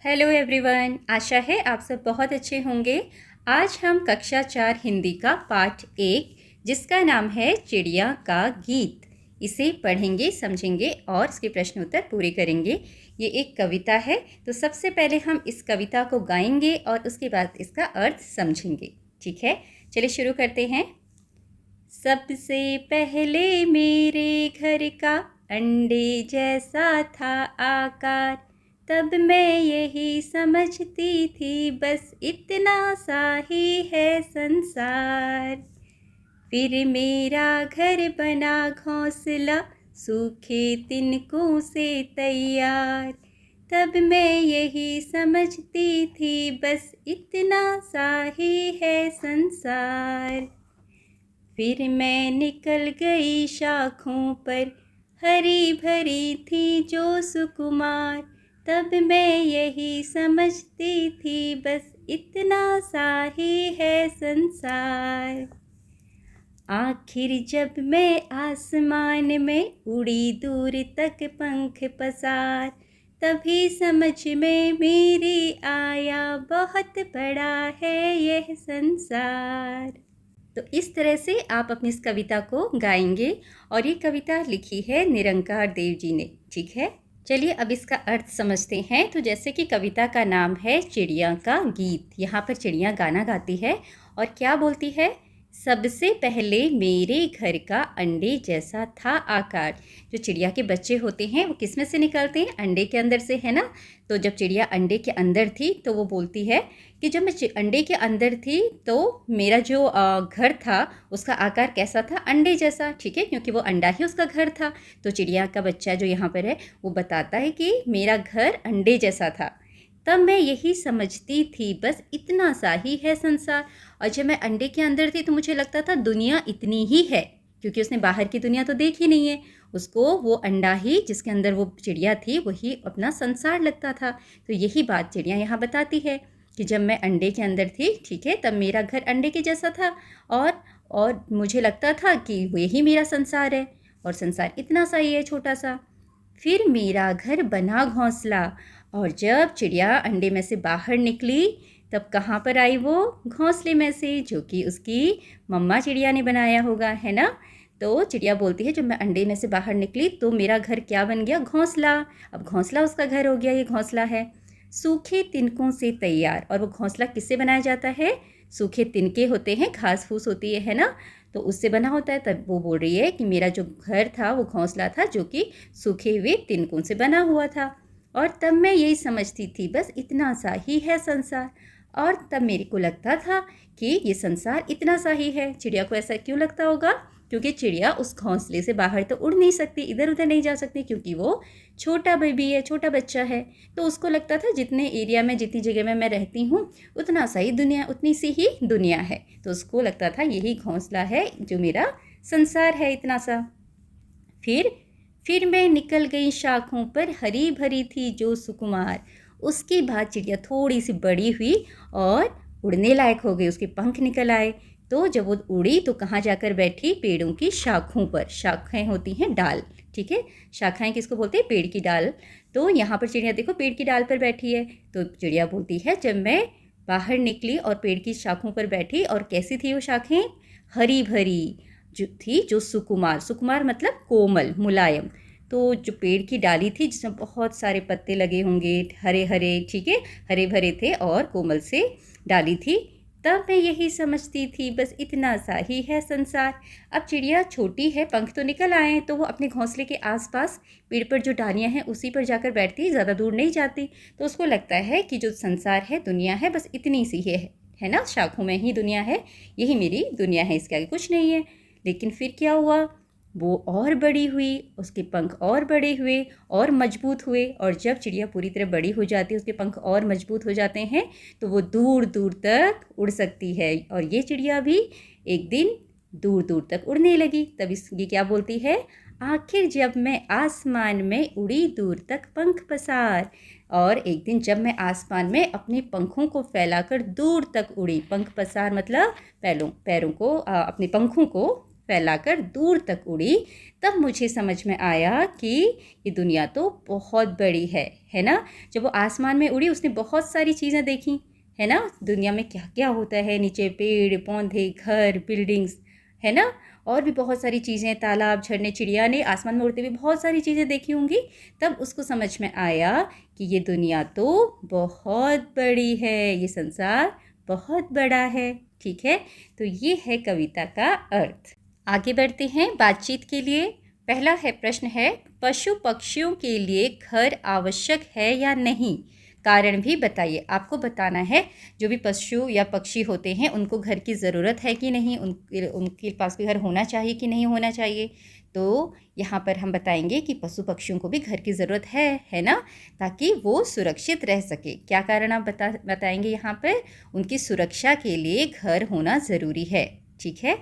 Hello everyone, आशा है आप सब बहुत अच्छे होंगे। आज हम कक्षा 4 हिंदी का पाठ 1 जिसका नाम है चिड़िया का गीत, इसे पढ़ेंगे, समझेंगे और इसके प्रश्न उत्तर पूरे करेंगे। ये एक कविता है, तो सबसे पहले हम इस कविता को गाएंगे और उसके बाद इसका अर्थ समझेंगे। ठीक है, चलिए शुरू करते हैं। सबसे पहले मेरे घर का अंडे जैसा था आकार, तब मैं यही समझती थी बस इतना सा ही है संसार। फिर मेरा घर बना घोंसला सूखे तिनकों से तैयार, तब मैं यही समझती थी बस इतना सा ही है संसार। फिर मैं निकल गई शाखों पर, हरी भरी थी जो सुकुमार, तब मैं यही समझती थी बस इतना सा ही है संसार। आखिर जब मैं आसमान में उड़ी दूर तक पंख पसार, तभी समझ में मेरी आया बहुत बड़ा है यह संसार। तो इस तरह से आप अपनी इस कविता को गाएंगे और ये कविता लिखी है निरंकार देव जी ने। ठीक है, चलिए अब इसका अर्थ समझते हैं। तो जैसे कि कविता का नाम है चिड़िया का गीत, यहाँ पर चिड़िया गाना गाती है और क्या बोलती है, सबसे पहले मेरे घर का अंडे जैसा था आकार। जो चिड़िया के बच्चे होते हैं वो किस में से निकलते हैं, अंडे के अंदर से, है ना। तो जब चिड़िया अंडे के अंदर थी तो वो बोलती है कि जब मैं अंडे के अंदर थी तो मेरा जो घर था उसका आकार कैसा था, अंडे जैसा। ठीक है, क्योंकि वो अंडा ही उसका घर था। तो चिड़िया का बच्चा जो यहाँ पर है वो बताता है कि मेरा घर अंडे जैसा था, तब मैं यही समझती थी बस इतना सा ही है संसार। और जब मैं अंडे के अंदर थी तो मुझे लगता था दुनिया इतनी ही है, क्योंकि उसने बाहर की दुनिया तो देखी नहीं है। उसको वो अंडा ही जिसके अंदर वो चिड़िया थी वही अपना संसार लगता था। तो यही बात चिड़िया यहाँ बताती है कि जब मैं अंडे के अंदर थी, ठीक है, तब मेरा घर अंडे के जैसा था और मुझे लगता था कि यही मेरा संसार है और संसार इतना सा ही है, छोटा सा। फिर मेरा घर बना घोंसला, और जब चिड़िया अंडे में से बाहर निकली तब कहाँ पर आई, वो घोंसले में से, जो कि उसकी मम्मा चिड़िया ने बनाया होगा, है ना। तो चिड़िया बोलती है जब मैं अंडे में से बाहर निकली तो मेरा घर क्या बन गया, घोंसला। अब घोंसला उसका घर हो गया, ये घोंसला है सूखे तिनकों से तैयार। और वो घोंसला किससे बनाया जाता है, सूखे तिनके होते हैं, घास फूस होती है ना, तो उससे बना होता है। तब वो बोल रही है कि मेरा जो घर था वो घोंसला था जो कि सूखे हुए तिनकों से बना हुआ था, और तब मैं यही समझती थी बस इतना सा ही है संसार। और तब मेरे को लगता था कि ये संसार इतना सा ही है। चिड़िया को ऐसा क्यों लगता होगा, क्योंकि चिड़िया उस घोंसले से बाहर तो उड़ नहीं सकती, इधर उधर नहीं जा सकती, क्योंकि वो छोटा बेबी है, छोटा बच्चा है। तो उसको लगता था जितने एरिया में, जितनी जगह में मैं रहती हूँ उतना सा ही दुनिया, उतनी सी ही दुनिया है। तो उसको लगता था यही घोंसला है जो मेरा संसार है, इतना सा। फिर मैं निकल गई शाखों पर, हरी भरी थी जो सुकुमार। उसके बाद चिड़िया थोड़ी सी बड़ी हुई और उड़ने लायक हो गई, उसके पंख निकल आए। तो जब वो उड़ी तो कहाँ जाकर बैठी, पेड़ों की शाखों पर। शाखाएं होती हैं डाल, ठीक है, शाखाएं किसको बोलते हैं, पेड़ की डाल। तो यहाँ पर चिड़िया देखो पेड़ की डाल पर बैठी है। तो चिड़िया बोलती है जब मैं बाहर निकली और पेड़ की शाखों पर बैठी, और कैसी थी वो शाखें, हरी भरी जो थी, जो सुकुमार, सुकुमार मतलब कोमल, मुलायम। तो जो पेड़ की डाली थी जिसमें बहुत सारे पत्ते लगे होंगे, हरे हरे, ठीक है, हरे भरे थे और कोमल से डाली थी, तब मैं यही समझती थी बस इतना सा ही है संसार। अब चिड़िया छोटी है, पंख तो निकल आए हैं, तो वो अपने घोंसले के आसपास पेड़ पर जो डालियां हैं उसी पर जाकर बैठती, ज़्यादा दूर नहीं जाती। तो उसको लगता है कि जो संसार है, दुनिया है, बस इतनी सी है ना, शाखों में ही दुनिया है, यही मेरी दुनिया है, इसके आगे कुछ नहीं है। लेकिन फिर क्या हुआ, वो और बड़ी हुई, उसके पंख और बड़े हुए और मजबूत हुए। और जब चिड़िया पूरी तरह बड़ी हो जाती है, उसके पंख और मजबूत हो जाते हैं, तो वो दूर दूर तक उड़ सकती है। और ये चिड़िया भी एक दिन दूर दूर तक उड़ने लगी। तब ये क्या बोलती है, आखिर जब मैं आसमान में उड़ी दूर तक पंख पसार। और एक दिन जब मैं आसमान में अपने पंखों को फैलाकर दूर तक उड़ी, पंख पसार मतलब पैरों को, अपने पंखों को फैलाकर दूर तक उड़ी, तब मुझे समझ में आया कि ये दुनिया तो बहुत बड़ी है ना। जब वो आसमान में उड़ी उसने बहुत सारी चीज़ें देखी, है ना, दुनिया में क्या क्या होता है, नीचे पेड़ पौधे घर बिल्डिंग्स, है ना, और भी बहुत सारी चीज़ें, तालाब झरने, चिड़िया ने आसमान में उड़ते हुए बहुत सारी चीज़ें देखी होंगी। तब उसको समझ में आया कि ये दुनिया तो बहुत बड़ी है, ये संसार बहुत बड़ा है। ठीक है, तो ये है कविता का अर्थ। आगे बढ़ते हैं बातचीत के लिए। पहला है प्रश्न है, पशु पक्षियों के लिए घर आवश्यक है या नहीं, कारण भी बताइए। आपको बताना है जो भी पशु या पक्षी होते हैं उनको घर की ज़रूरत है कि नहीं, उनके पास भी घर होना चाहिए कि नहीं होना चाहिए। तो यहाँ पर हम बताएंगे कि पशु पक्षियों को भी घर की ज़रूरत है ना, ताकि वो सुरक्षित रह सके। क्या कारण आप बताएंगे यहाँ पर? उनकी सुरक्षा के लिए घर होना ज़रूरी है। ठीक है,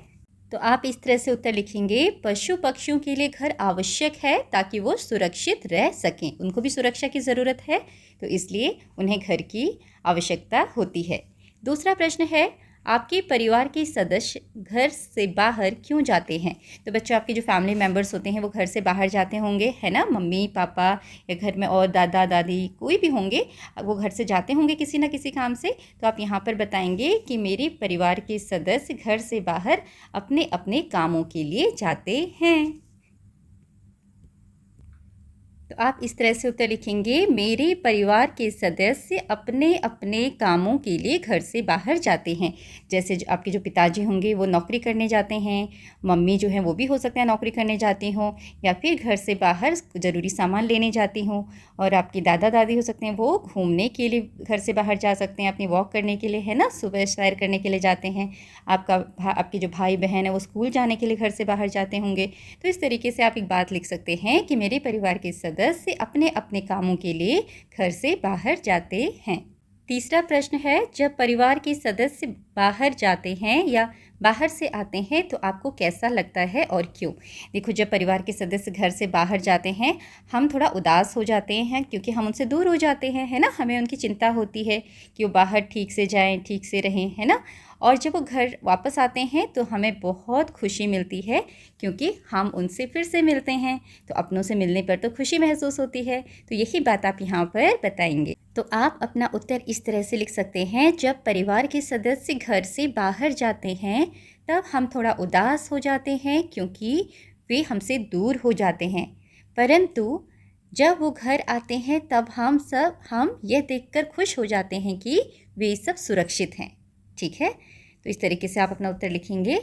तो आप इस तरह से उत्तर लिखेंगे, पशु पक्षियों के लिए घर आवश्यक है ताकि वो सुरक्षित रह सकें, उनको भी सुरक्षा की ज़रूरत है, तो इसलिए उन्हें घर की आवश्यकता होती है। दूसरा प्रश्न है, आपके परिवार के सदस्य घर से बाहर क्यों जाते हैं? तो बच्चों, आपके जो फैमिली मेम्बर्स होते हैं वो घर से बाहर जाते होंगे, है ना, मम्मी पापा या घर में और दादा दादी कोई भी होंगे, वो घर से जाते होंगे किसी न किसी काम से। तो आप यहाँ पर बताएंगे कि मेरे परिवार के सदस्य घर से बाहर अपने अपने कामों के लिए जाते हैं। तो आप इस तरह से उत्तर लिखेंगे, मेरे परिवार के सदस्य अपने अपने कामों के लिए घर से बाहर जाते हैं। जैसे जो आपके जो पिताजी होंगे वो नौकरी करने जाते हैं, मम्मी जो हैं वो भी हो सकता है नौकरी करने जाती हों, या फिर घर से बाहर ज़रूरी सामान लेने जाती हों, और आपके दादा दादी हो सकते हैं वो घूमने के लिए घर से बाहर जा सकते हैं, अपनी वॉक करने के लिए, है ना, सुबह सैर करने के लिए जाते हैं। आपके जो भाई बहन है वो स्कूल जाने के लिए घर से बाहर जाते होंगे। तो इस तरीके से आप एक बात लिख सकते हैं कि मेरे परिवार के सदस्य अपने अपने कामों के लिए घर से बाहर जाते हैं। तीसरा प्रश्न है, जब परिवार के सदस्य बाहर जाते हैं या बाहर से आते हैं तो आपको कैसा लगता है और क्यों? देखो, जब परिवार के सदस्य घर से बाहर जाते हैं हम थोड़ा उदास हो जाते हैं, क्योंकि हम उनसे दूर हो जाते हैं, है ना, हमें उनकी चिंता होती है कि वो बाहर ठीक से जाएं, ठीक से रहें, है ना। और जब वो घर वापस आते हैं तो हमें बहुत खुशी मिलती है, क्योंकि हम उनसे फिर से मिलते हैं, तो अपनों से मिलने पर तो खुशी महसूस होती है। तो यही बात आप यहाँ पर बताएंगे। तो आप अपना उत्तर इस तरह से लिख सकते हैं, जब परिवार के सदस्य घर से बाहर जाते हैं तब हम थोड़ा उदास हो जाते हैं, क्योंकि वे हमसे दूर हो जाते हैं, परंतु जब वो घर आते हैं तब हम यह देखकर खुश हो जाते हैं कि वे सब सुरक्षित हैं। ठीक है, तो इस तरीके से आप अपना उत्तर लिखेंगे।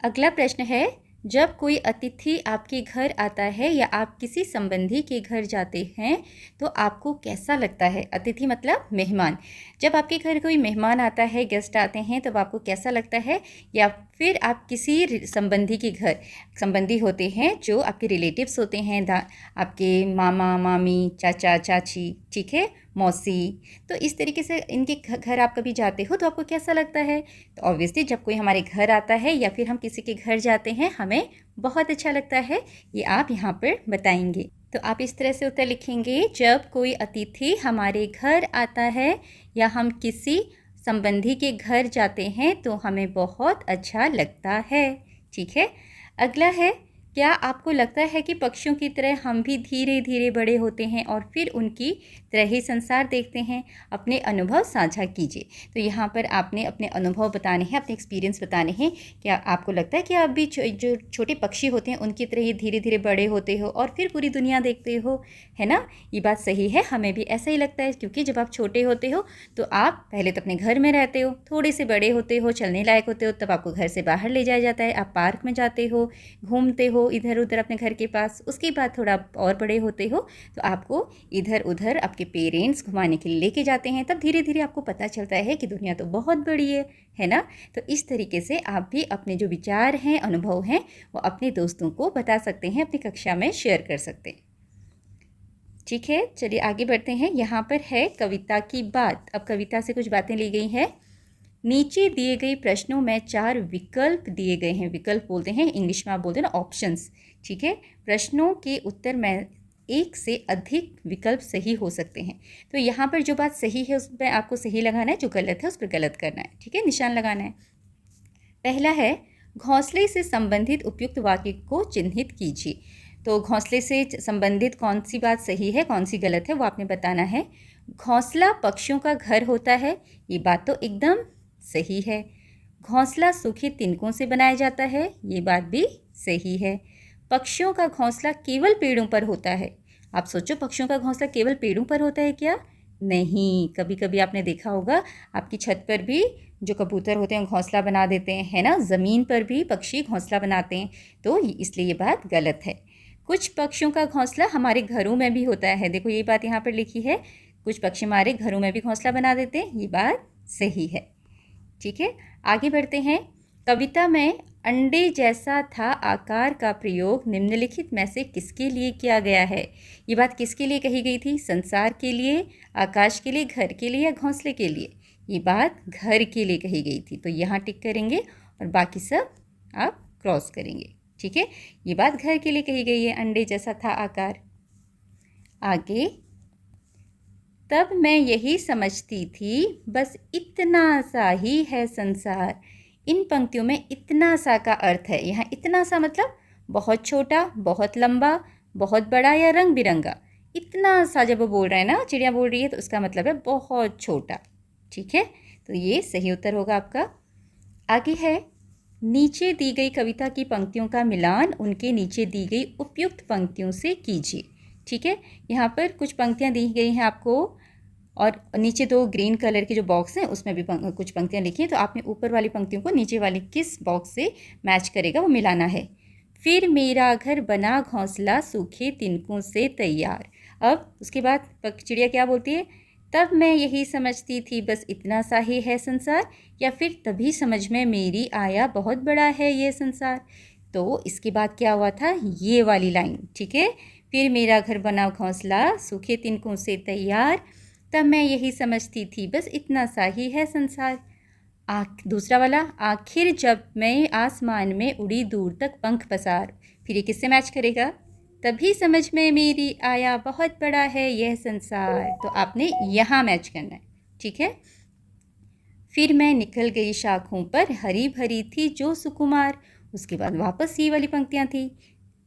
अगला प्रश्न है, जब कोई अतिथि आपके घर आता है या आप किसी संबंधी के घर जाते हैं तो आपको कैसा लगता है? अतिथि मतलब मेहमान। जब आपके घर कोई मेहमान आता है, गेस्ट आते हैं, तब आपको कैसा लगता है? या फिर आप किसी संबंधी के घर, संबंधी होते हैं जो आपके रिलेटिव्स होते हैं, आपके मामा मामी चाचा चाची, ठीक है, मौसी, तो इस तरीके से इनके घर आप कभी जाते हो तो आपको कैसा लगता है? तो ऑब्वियसली जब कोई हमारे घर आता है या फिर हम किसी के घर जाते हैं हमें बहुत अच्छा लगता है, ये आप यहाँ पर बताएंगे। तो आप इस तरह से उत्तर लिखेंगे, जब कोई अतिथि हमारे घर आता है या हम किसी संबंधी के घर जाते हैं तो हमें बहुत अच्छा लगता है। ठीक है, अगला है, क्या आपको लगता है कि पक्षियों की तरह हम भी धीरे धीरे बड़े होते हैं और फिर उनकी तरह ही संसार देखते हैं? अपने अनुभव साझा कीजिए। तो यहाँ पर आपने अपने अनुभव बताने हैं, अपने एक्सपीरियंस बताने हैं। क्या आपको लगता है कि आप भी जो छोटे पक्षी होते हैं उनकी तरह ही धीरे धीरे बड़े होते हो और फिर पूरी दुनिया देखते हो, है ना? ये बात सही है, हमें भी ऐसा ही लगता है, क्योंकि जब आप छोटे होते हो तो आप पहले तो अपने घर में रहते हो, थोड़े से बड़े होते हो, चलने लायक होते हो, तब आपको घर से बाहर ले जाया जाता है, आप पार्क में जाते हो, घूमते हो इधर उधर अपने घर के पास। उसके बाद थोड़ा और बड़े होते हो तो आपको इधर उधर आपके पेरेंट्स घुमाने के लिए लेके जाते हैं, तब धीरे धीरे आपको पता चलता है कि दुनिया तो बहुत बड़ी है ना। तो इस तरीके से आप भी अपने जो विचार हैं, अनुभव हैं, वो अपने दोस्तों को बता सकते हैं, अपनी कक्षा में शेयर कर सकते हैं। ठीक है, चलिए आगे बढ़ते हैं। यहाँ पर है कविता की बात। अब कविता से कुछ बातें ली गई हैं। नीचे दिए गए प्रश्नों में 4 विकल्प दिए गए हैं। विकल्प बोलते हैं, इंग्लिश में आप बोलते हैं ना ऑप्शंस। ठीक है, प्रश्नों के उत्तर में एक से अधिक विकल्प सही हो सकते हैं। तो यहाँ पर जो बात सही है उस पर आपको सही लगाना है, जो गलत है उस पर गलत करना है। ठीक है, निशान लगाना है। पहला है, घोंसले से संबंधित उपयुक्त वाक्य को चिन्हित कीजिए। तो घोंसले से संबंधित कौन सी बात सही है, कौन सी गलत है, वो आपने बताना है। घोंसला पक्षियों का घर होता है, ये बात तो एकदम सही है। घोंसला सूखे तिनकों से बनाया जाता है, ये बात भी सही है। पक्षियों का घोंसला केवल पेड़ों पर होता है। आप सोचो, पक्षियों का घोंसला केवल पेड़ों पर होता है क्या? नहीं, कभी कभी आपने देखा होगा आपकी छत पर भी जो कबूतर होते हैं घोंसला बना देते हैं, है ना। ज़मीन पर भी पक्षी घोंसला बनाते हैं, तो इसलिए ये बात गलत है। कुछ पक्षियों का घोंसला हमारे घरों में भी होता है। देखो ये बात यहाँ पर लिखी है, कुछ पक्षी हमारे घरों में भी घोंसला बना देते हैं, ये बात सही है। ठीक है, आगे बढ़ते हैं। कविता में अंडे जैसा था आकार का प्रयोग निम्नलिखित में से किसके लिए किया गया है? ये बात किसके लिए कही गई थी? संसार के लिए, आकाश के लिए, घर के लिए या घोंसले के लिए? ये बात घर के लिए कही गई थी, तो यहाँ टिक करेंगे और बाकी सब आप क्रॉस करेंगे। ठीक है, ये बात घर के लिए कही गई है, अंडे जैसा था आकार। आगे, तब मैं यही समझती थी बस इतना सा ही है संसार। इन पंक्तियों में इतना सा का अर्थ है, यहाँ इतना सा मतलब बहुत छोटा, बहुत लंबा, बहुत बड़ा या रंग बिरंगा। इतना सा जब वो बोल रहे हैं ना, चिड़िया बोल रही है, तो उसका मतलब है बहुत छोटा। ठीक है, तो ये सही उत्तर होगा आपका। आगे है, नीचे दी गई कविता की पंक्तियों का मिलान उनके नीचे दी गई उपयुक्त पंक्तियों से कीजिए। ठीक है, यहाँ पर कुछ पंक्तियाँ दी गई हैं आपको और नीचे दो ग्रीन कलर के जो बॉक्स हैं उसमें भी कुछ पंक्तियाँ लिखी हैं, तो आपने ऊपर वाली पंक्तियों को नीचे वाली किस बॉक्स से मैच करेगा वो मिलाना है। फिर मेरा घर बना घोंसला सूखे तिनकों से तैयार। अब उसके बाद चिड़िया क्या बोलती है? तब मैं यही समझती थी बस इतना सा ही है संसार, या फिर तभी समझ में मेरी आया बहुत बड़ा है ये संसार। तो इसके बाद क्या हुआ था? ये वाली लाइन। ठीक है, फिर मेरा घर बना घोंसला सूखे तिनकों से तैयार, तब मैं यही समझती थी बस इतना सा ही है संसार। दूसरा वाला, आखिर जब मैं आसमान में उड़ी दूर तक पंख पसार। फिर ये किससे मैच करेगा? तभी समझ में मेरी आया बहुत बड़ा है यह संसार। तो आपने यहाँ मैच करना है। ठीक है, फिर मैं निकल गई शाखों पर हरी भरी थी जो सुकुमार। उसके बाद वापस ये वाली पंक्तियाँ थी,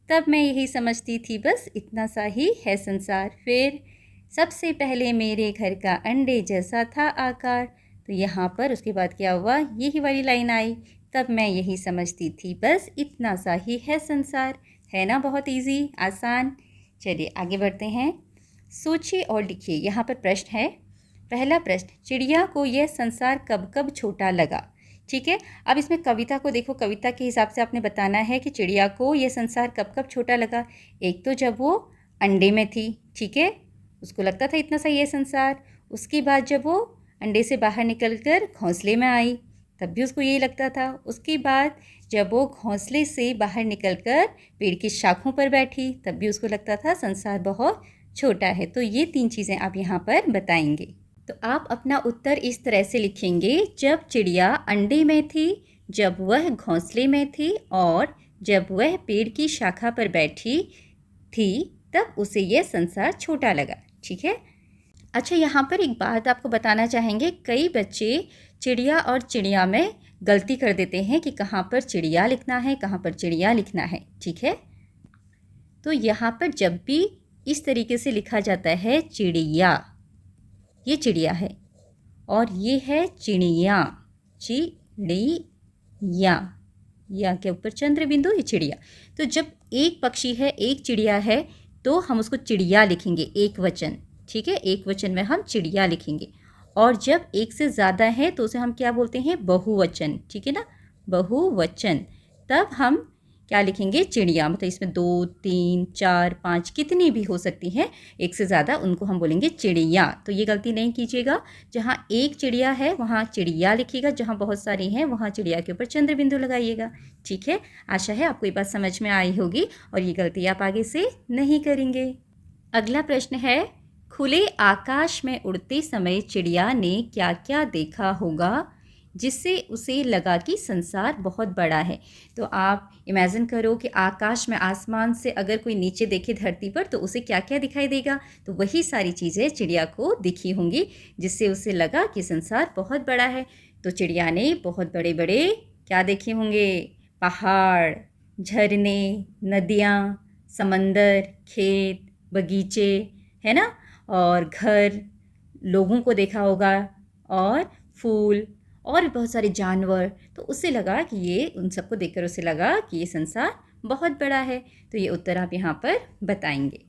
तब मैं यही समझती थी बस इतना सा ही है संसार। फिर सबसे पहले मेरे घर का अंडे जैसा था आकार। तो यहाँ पर उसके बाद क्या हुआ? यही वाली लाइन आई, तब मैं यही समझती थी बस इतना सा ही है संसार। है ना, बहुत इजी, आसान। चलिए आगे बढ़ते हैं। सोचिए और लिखिए। यहाँ पर प्रश्न है। पहला प्रश्न, चिड़िया को यह संसार कब कब छोटा लगा? ठीक है, अब इसमें कविता को देखो, कविता के हिसाब से आपने बताना है कि चिड़िया को यह संसार कब कब छोटा लगा। एक तो जब वो अंडे में थी, ठीक है, उसको लगता था इतना सा ये संसार। उसके बाद जब वो अंडे से बाहर निकलकर घोंसले में आई, तब भी उसको यही लगता था। उसके बाद जब वो घोंसले से बाहर निकलकर पेड़ की शाखों पर बैठी, तब भी उसको लगता था संसार बहुत छोटा है। तो ये 3 चीज़ें आप यहाँ पर बताएंगे। तो आप अपना उत्तर इस तरह से लिखेंगे, जब चिड़िया अंडे में थी, जब वह घोंसले में थी और जब वह पेड़ की शाखा पर बैठी थी, तब उसे यह संसार छोटा लगा। ठीक है, अच्छा यहाँ पर एक बात आपको बताना चाहेंगे। कई बच्चे चिड़िया और चिड़िया में गलती कर देते हैं कि कहाँ पर चिड़िया लिखना है, कहाँ पर चिड़िया लिखना है। ठीक है, तो यहाँ पर जब भी इस तरीके से लिखा जाता है चिड़िया, ये चिड़िया है और ये है चिड़िया, चिड़िया, या के ऊपर चंद्र बिंदु, ये चिड़िया। तो जब एक पक्षी है, एक चिड़िया है, तो हम उसको चिड़िया लिखेंगे, एक वचन। ठीक है, एक वचन में हम चिड़िया लिखेंगे। और जब एक से ज़्यादा है तो उसे हम क्या बोलते हैं? बहुवचन। ठीक है ना, बहुवचन। तब हम क्या लिखेंगे? चिड़िया। मतलब इसमें 2, 3, 4, 5 कितनी भी हो सकती हैं, एक से ज़्यादा, उनको हम बोलेंगे चिड़िया। तो ये गलती नहीं कीजिएगा। जहाँ एक चिड़िया है वहाँ चिड़िया लिखिएगा, जहाँ बहुत सारी हैं वहाँ चिड़िया के ऊपर चंद्र बिंदु लगाइएगा। ठीक है, आशा है आपको ये बात समझ में आई होगी और ये गलती आप आगे से नहीं करेंगे। अगला प्रश्न है, खुले आकाश में उड़ते समय चिड़िया ने क्या क्या देखा होगा जिससे उसे लगा कि संसार बहुत बड़ा है? तो आप इमेजिन करो कि आकाश में, आसमान से अगर कोई नीचे देखे धरती पर, तो उसे क्या क्या दिखाई देगा? तो वही सारी चीज़ें चिड़िया को दिखी होंगी जिससे उसे लगा कि संसार बहुत बड़ा है। तो चिड़िया ने बहुत बड़े बड़े क्या देखे होंगे? पहाड़, झरने, नदियाँ, समंदर, खेत, बगीचे, है ना, और घर, लोगों को देखा होगा, और फूल, और भी बहुत सारे जानवर। तो उससे लगा कि ये, उन सबको देखकर उसे लगा कि ये संसार बहुत बड़ा है। तो ये उत्तर आप यहाँ पर बताएंगे।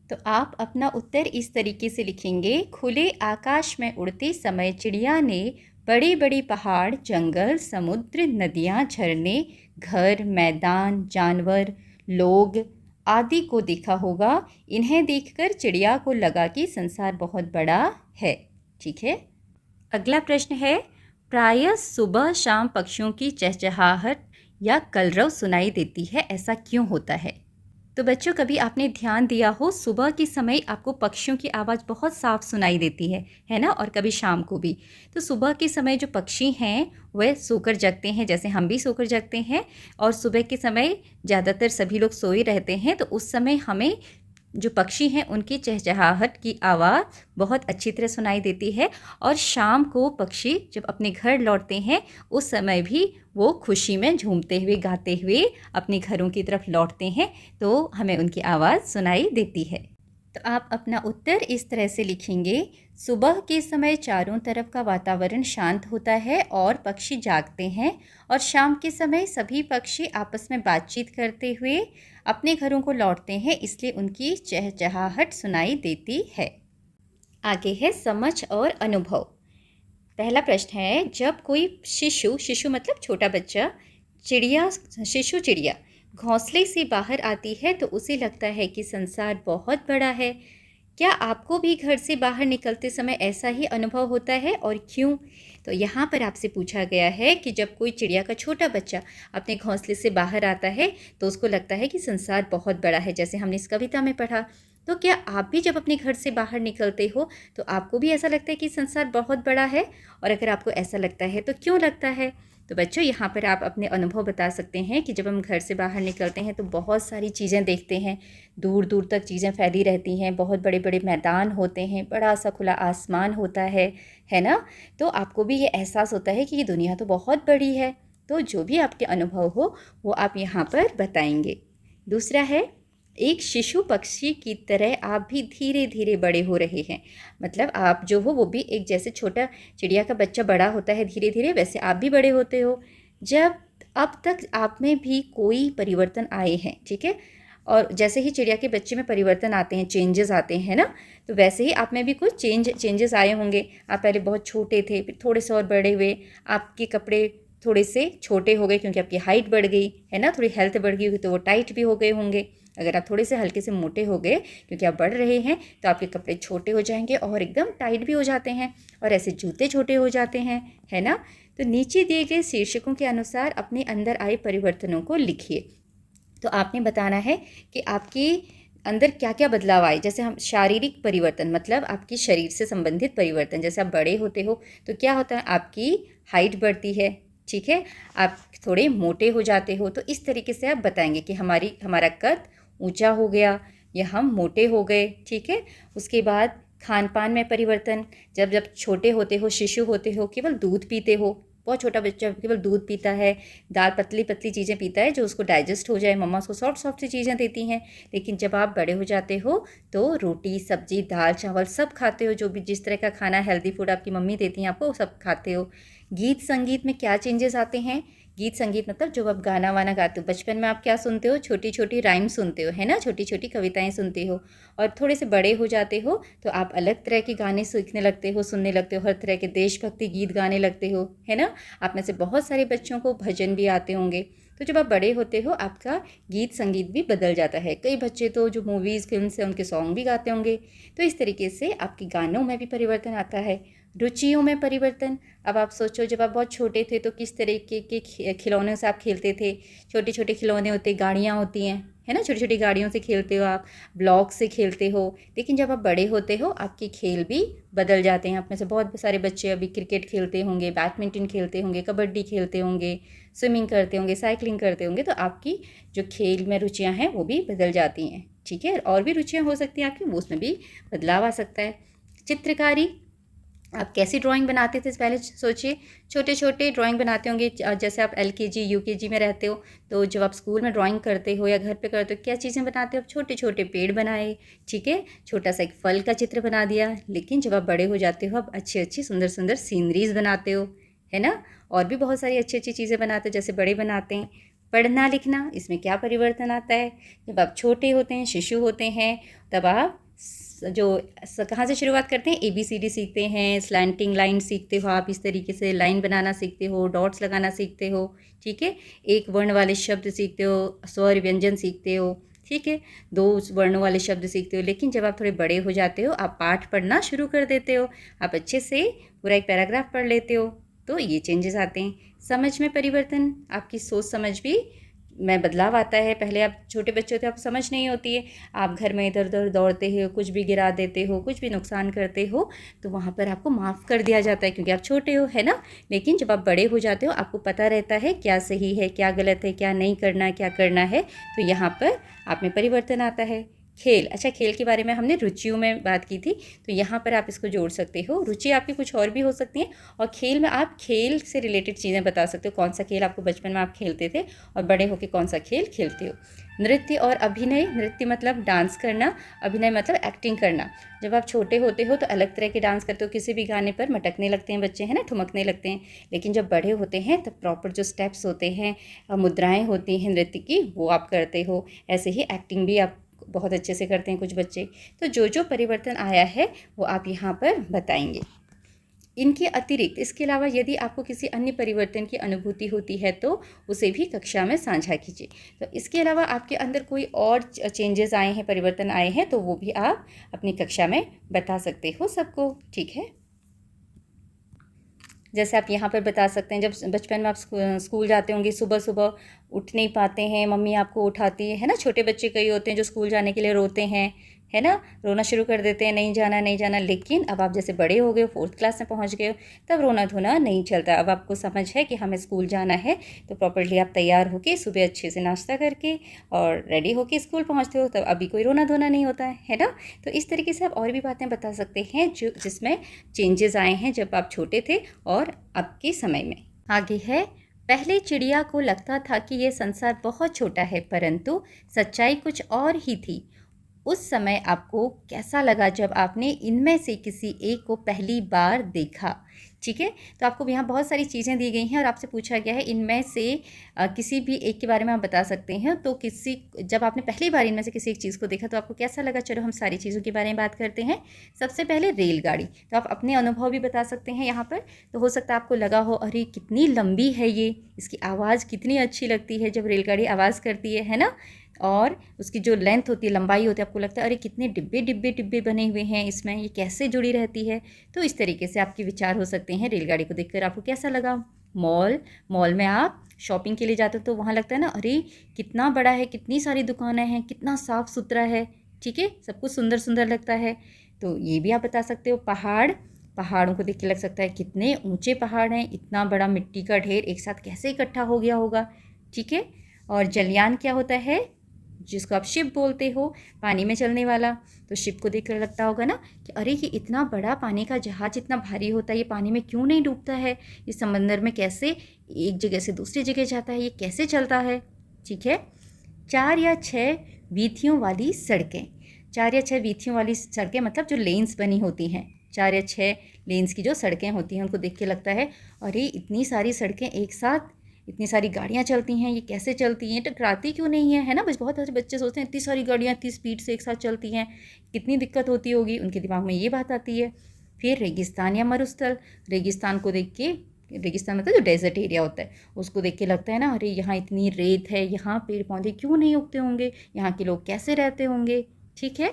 तो आप अपना उत्तर इस तरीके से लिखेंगे। खुले आकाश में उड़ते समय चिड़िया ने बड़े बड़े पहाड़, जंगल, समुद्र, नदियाँ, झरने, घर, मैदान, जानवर, लोग आदि को देखा होगा। इन्हें देखकर चिड़िया को लगा कि संसार बहुत बड़ा है। ठीक है। अगला प्रश्न है, प्रायः सुबह शाम पक्षियों की चहचहाहट या कलरव सुनाई देती है, ऐसा क्यों होता है? तो बच्चों, कभी आपने ध्यान दिया हो, सुबह के समय आपको पक्षियों की आवाज़ बहुत साफ सुनाई देती है ना, और कभी शाम को भी। तो सुबह के समय जो पक्षी हैं वह सोकर जगते हैं, जैसे हम भी सोकर जगते हैं, और सुबह के समय ज़्यादातर सभी लोग सोए रहते हैं। तो उस समय हमें जो पक्षी हैं उनकी चहचहाहट की आवाज़ बहुत अच्छी तरह सुनाई देती है। और शाम को पक्षी जब अपने घर लौटते हैं उस समय भी वो खुशी में झूमते हुए, गाते हुए अपने घरों की तरफ लौटते हैं, तो हमें उनकी आवाज़ सुनाई देती है। तो आप अपना उत्तर इस तरह से लिखेंगे। सुबह के समय चारों तरफ का वातावरण शांत होता है और पक्षी जागते हैं, और शाम के समय सभी पक्षी आपस में बातचीत करते हुए अपने घरों को लौटते हैं, इसलिए उनकी चहचहाहट सुनाई देती है। आगे है समझ और अनुभव। पहला प्रश्न है, जब कोई शिशु मतलब छोटा बच्चा, शिशु चिड़िया घोंसले से बाहर आती है तो उसे लगता है कि संसार बहुत बड़ा है। क्या आपको भी घर से बाहर निकलते समय ऐसा ही अनुभव होता है, और क्यों? तो यहाँ पर आपसे पूछा गया है कि जब कोई चिड़िया का छोटा बच्चा अपने घोंसले से बाहर आता है तो उसको लगता है कि संसार बहुत बड़ा है, जैसे हमने इस कविता में पढ़ा। तो क्या आप भी जब अपने घर से बाहर निकलते हो तो आपको भी ऐसा लगता है कि संसार बहुत बड़ा है? और अगर आपको ऐसा लगता है तो क्यों लगता है? तो बच्चों, यहाँ पर आप अपने अनुभव बता सकते हैं कि जब हम घर से बाहर निकलते हैं तो बहुत सारी चीज़ें देखते हैं, दूर दूर तक चीज़ें फैली रहती हैं, बहुत बड़े बड़े मैदान होते हैं, बड़ा सा खुला आसमान होता है ना? तो आपको भी ये एहसास होता है कि ये दुनिया तो बहुत बड़ी है। तो जो भी आपके अनुभव हो वो आप यहाँ पर बताएंगे। दूसरा है, एक शिशु पक्षी की तरह आप भी धीरे धीरे बड़े हो रहे हैं। मतलब आप जो हो वो भी एक, जैसे छोटा चिड़िया का बच्चा बड़ा होता है धीरे धीरे, वैसे आप भी बड़े होते हो। जब अब तक आप में भी कोई परिवर्तन आए हैं, ठीक है, और जैसे ही चिड़िया के बच्चे में परिवर्तन आते हैं, चेंजेस आते हैं ना, तो वैसे ही आप में भी कुछ चेंजेस आए होंगे। आप पहले बहुत छोटे थे, फिर थोड़े से और बड़े हुए, आपके कपड़े थोड़े से छोटे हो गए क्योंकि आपकी हाइट बढ़ गई है ना, थोड़ी हेल्थ बढ़ गई होगी तो वो टाइट भी हो गए होंगे। अगर आप थोड़े से हल्के से मोटे हो गए क्योंकि आप बढ़ रहे हैं तो आपके कपड़े छोटे हो जाएंगे और एकदम टाइट भी हो जाते हैं, और ऐसे जूते छोटे हो जाते हैं, है ना। तो नीचे दिए गए शीर्षकों के अनुसार अपने अंदर आए परिवर्तनों को लिखिए। तो आपने बताना है कि आपके अंदर क्या क्या बदलाव आए। जैसे हम शारीरिक परिवर्तन, मतलब आपकी शरीर से संबंधित परिवर्तन, जैसे आप बड़े होते हो तो क्या होता है, आपकी हाइट बढ़ती है, ठीक है, आप थोड़े मोटे हो जाते हो। तो इस तरीके से आप बताएंगे कि हमारा कद ऊंचा हो गया या हम मोटे हो गए, ठीक है। उसके बाद खान पान में परिवर्तन, जब जब छोटे होते हो, शिशु होते हो, केवल दूध पीते हो, बहुत छोटा बच्चा केवल दूध पीता है, दाल पतली पतली चीज़ें पीता है जो उसको डाइजेस्ट हो जाए, मम्मा उसको सॉफ्ट सॉफ्ट सी चीज़ें देती हैं। लेकिन जब आप बड़े हो जाते हो तो रोटी सब्जी दाल चावल सब खाते हो, जो भी जिस तरह का खाना हेल्दी फूड आपकी मम्मी देती हैं आपको, सब खाते हो। गीत संगीत में क्या चेंजेस आते हैं? गीत संगीत मतलब जब आप गाना वाना गाते हो, बचपन में आप क्या सुनते हो, छोटी छोटी राइम सुनते हो, है ना, छोटी छोटी कविताएं सुनते हो। और थोड़े से बड़े हो जाते हो तो आप अलग तरह के गाने सीखने लगते हो, सुनने लगते हो, हर तरह के देशभक्ति गीत गाने लगते हो, है ना। आप में से बहुत सारे बच्चों को भजन भी आते होंगे। तो जब आप बड़े होते हो आपका गीत संगीत भी बदल जाता है। कई बच्चे तो जो मूवीज़ फिल्म से उनके सॉन्ग भी गाते होंगे। तो इस तरीके से आपके गानों में भी परिवर्तन आता है। रुचियों में परिवर्तन, अब आप सोचो जब आप बहुत छोटे थे तो किस तरीके के खिलौनों से आप खेलते थे। छोटे छोटे खिलौने होते, गाड़ियाँ होती हैं, है ना, छोटी छोटी गाड़ियों से खेलते हो आप, ब्लॉक से खेलते हो। लेकिन जब आप बड़े होते हो आपके खेल भी बदल जाते हैं। आप में से बहुत सारे बच्चे अभी क्रिकेट खेलते होंगे, बैडमिंटन खेलते होंगे, कबड्डी खेलते होंगे, स्विमिंग करते होंगे, साइकिलिंग करते होंगे। तो आपकी जो खेल में रुचियाँ हैं वो भी बदल जाती हैं, ठीक है। और भी रुचियाँ हो सकती हैं आपकी, वो उसमें भी बदलाव आ सकता है। चित्रकारी, आप कैसी ड्राइंग बनाते थे पहले सोचिए। छोटे छोटे ड्राइंग बनाते होंगे, जैसे आप एलकेजी यूकेजी में रहते हो तो जब आप स्कूल में ड्राइंग करते हो या घर पे करते हो क्या चीज़ें बनाते हो, आप छोटे छोटे पेड़ बनाए, ठीक है, छोटा सा एक फल का चित्र बना दिया। लेकिन जब आप बड़े हो जाते हो आप अच्छी अच्छी सुंदर सुंदर सीनरीज बनाते हो, है ना, और भी बहुत सारी अच्छी अच्छी चीज़ें बनाते हो जैसे बड़े बनाते हैं। पढ़ना लिखना, इसमें क्या परिवर्तन आता है, जब आप छोटे होते हैं, शिशु होते हैं, तब आप जो कहाँ से शुरुआत करते हैं, ABCD सीखते हैं, स्लैंटिंग लाइन सीखते हो, आप इस तरीके से लाइन बनाना सीखते हो, डॉट्स लगाना सीखते हो, ठीक है, एक वर्ण वाले शब्द सीखते हो, स्वर व्यंजन सीखते हो, ठीक है, दो वर्णों वाले शब्द सीखते हो। लेकिन जब आप थोड़े बड़े हो जाते हो आप पाठ पढ़ना शुरू कर देते हो, आप अच्छे से पूरा एक पैराग्राफ पढ़ लेते हो, तो ये चेंजेस आते हैं। समझ में परिवर्तन, आपकी सोच समझ भी में बदलाव आता है। पहले आप छोटे बच्चे होते हो, आपको समझ नहीं होती है, आप घर में इधर उधर दौड़ते हो, कुछ भी गिरा देते हो, कुछ भी नुकसान करते हो, तो वहाँ पर आपको माफ़ कर दिया जाता है क्योंकि आप छोटे हो, है ना। लेकिन जब आप बड़े हो जाते हो आपको पता रहता है क्या सही है, क्या गलत है, क्या नहीं करना, क्या करना है, तो यहाँ पर आप में परिवर्तन आता है। खेल, अच्छा खेल के बारे में हमने रुचियों में बात की थी, तो यहाँ पर आप इसको जोड़ सकते हो। रुचि आपकी कुछ और भी हो सकती है, और खेल में आप खेल से रिलेटेड चीज़ें बता सकते हो, कौन सा खेल आपको बचपन में आप खेलते थे और बड़े होकर कौन सा खेल खेलते हो। नृत्य और अभिनय, नृत्य मतलब डांस करना, अभिनय मतलब एक्टिंग करना। जब आप छोटे होते हो तो अलग तरह के डांस करते हो, किसी भी गाने पर मटकने लगते हैं बच्चे, है ना, ठुमकने लगते हैं। लेकिन जब बड़े होते हैं तब प्रॉपर जो स्टेप्स होते हैं, मुद्राएं होती हैं नृत्य की, वो आप करते हो। ऐसे ही एक्टिंग भी आप बहुत अच्छे से करते हैं कुछ बच्चे। तो जो जो परिवर्तन आया है वो आप यहाँ पर बताएंगे। इनके अतिरिक्त, इसके अलावा यदि आपको किसी अन्य परिवर्तन की अनुभूति होती है तो उसे भी कक्षा में साझा कीजिए। तो इसके अलावा आपके अंदर कोई और चेंजेस आए हैं, परिवर्तन आए हैं, तो वो भी आप अपनी कक्षा में बता सकते हो सबको, ठीक है। जैसे आप यहाँ पर बता सकते हैं, जब बचपन में आप स्कूल जाते होंगे, सुबह सुबह उठ नहीं पाते हैं, मम्मी आपको उठाती है ना, छोटे बच्चे कई होते हैं जो स्कूल जाने के लिए रोते हैं, है ना, रोना शुरू कर देते हैं, नहीं जाना नहीं जाना। लेकिन अब आप जैसे बड़े हो गए हो, 4th क्लास में पहुँच गए हो, तब रोना धोना नहीं चलता। अब आपको समझ है कि हमें स्कूल जाना है, तो प्रॉपर्ली आप तैयार होके सुबह अच्छे से नाश्ता करके और रेडी होके स्कूल पहुँचते हो, तब अभी कोई रोना धोना नहीं होता है ना। तो इस तरीके से आप और भी बातें बता सकते हैं जो जिसमें चेंजेस आए हैं जब आप छोटे थे और अब के समय में। आगे है, पहले चिड़िया को लगता था कि ये संसार बहुत छोटा है, परंतु सच्चाई कुछ और ही थी। उस समय आपको कैसा लगा जब आपने इनमें से किसी एक को पहली बार देखा, ठीक है। तो आपको यहाँ बहुत सारी चीज़ें दी गई हैं और आपसे पूछा गया है इनमें से किसी भी एक के बारे में आप बता सकते हैं। तो किसी, जब आपने पहली बार इनमें से किसी एक चीज़ को देखा तो आपको कैसा लगा, चलो हम सारी चीज़ों के बारे में बात करते हैं। सबसे पहले रेलगाड़ी, तो आप अपने अनुभव भी बता सकते हैं यहाँ पर। तो हो सकता है आपको लगा हो अरे कितनी लंबी है ये, इसकी आवाज़ कितनी अच्छी लगती है जब रेलगाड़ी आवाज़ करती है ना, और उसकी जो लेंथ होती है, लंबाई होती है, आपको लगता है अरे कितने डिब्बे डिब्बे डिब्बे बने हुए हैं इसमें, ये कैसे जुड़ी रहती है। तो इस तरीके से आपके विचार हो सकते हैं रेलगाड़ी को देखकर आपको कैसा लगा। मॉल में आप शॉपिंग के लिए जाते हो तो वहाँ लगता है ना अरे कितना बड़ा है, कितनी सारी दुकानें हैं, कितना साफ़ सुथरा है, ठीक है, सब कुछ सुंदर सुंदर लगता है। तो ये भी आप बता सकते हो। पहाड़ों को देख के लग सकता है कितने ऊंचे पहाड़ हैं, इतना बड़ा मिट्टी का ढेर एक साथ कैसे इकट्ठा हो गया होगा, ठीक है। और जलयान क्या होता है, जिसको आप शिप बोलते हो, पानी में चलने वाला। तो शिप को देखकर लगता होगा ना कि अरे ये इतना बड़ा पानी का जहाज इतना भारी होता है, ये पानी में क्यों नहीं डूबता है, ये समंदर में कैसे एक जगह से दूसरी जगह जाता है, ये कैसे चलता है, ठीक है। 4 या 6 वीथियों वाली सड़कें, 4 या 6 वीथियों वाली सड़कें मतलब जो लेन्स बनी होती हैं, 4 या 6 लेन्स की जो सड़कें होती हैं उनको देख के लगता है अरे इतनी सारी सड़कें एक साथ, इतनी सारी गाड़ियाँ चलती हैं, ये कैसे चलती हैं, टकराती क्यों नहीं है, है ना। बस बहुत सारे बच्चे सोचते हैं इतनी सारी गाड़ियाँ इतनी स्पीड से एक साथ चलती हैं, कितनी दिक्कत होती होगी, उनके दिमाग में ये बात आती है। फिर रेगिस्तान या मरुस्थल, रेगिस्तान को देख के, रेगिस्तान मतलब जो डेजर्ट एरिया होता है उसको देख के लगता है ना अरे यहाँ इतनी रेत है, यहाँ पेड़ पौधे क्यों नहीं उगते होंगे, यहाँ के लोग कैसे रहते होंगे, ठीक है।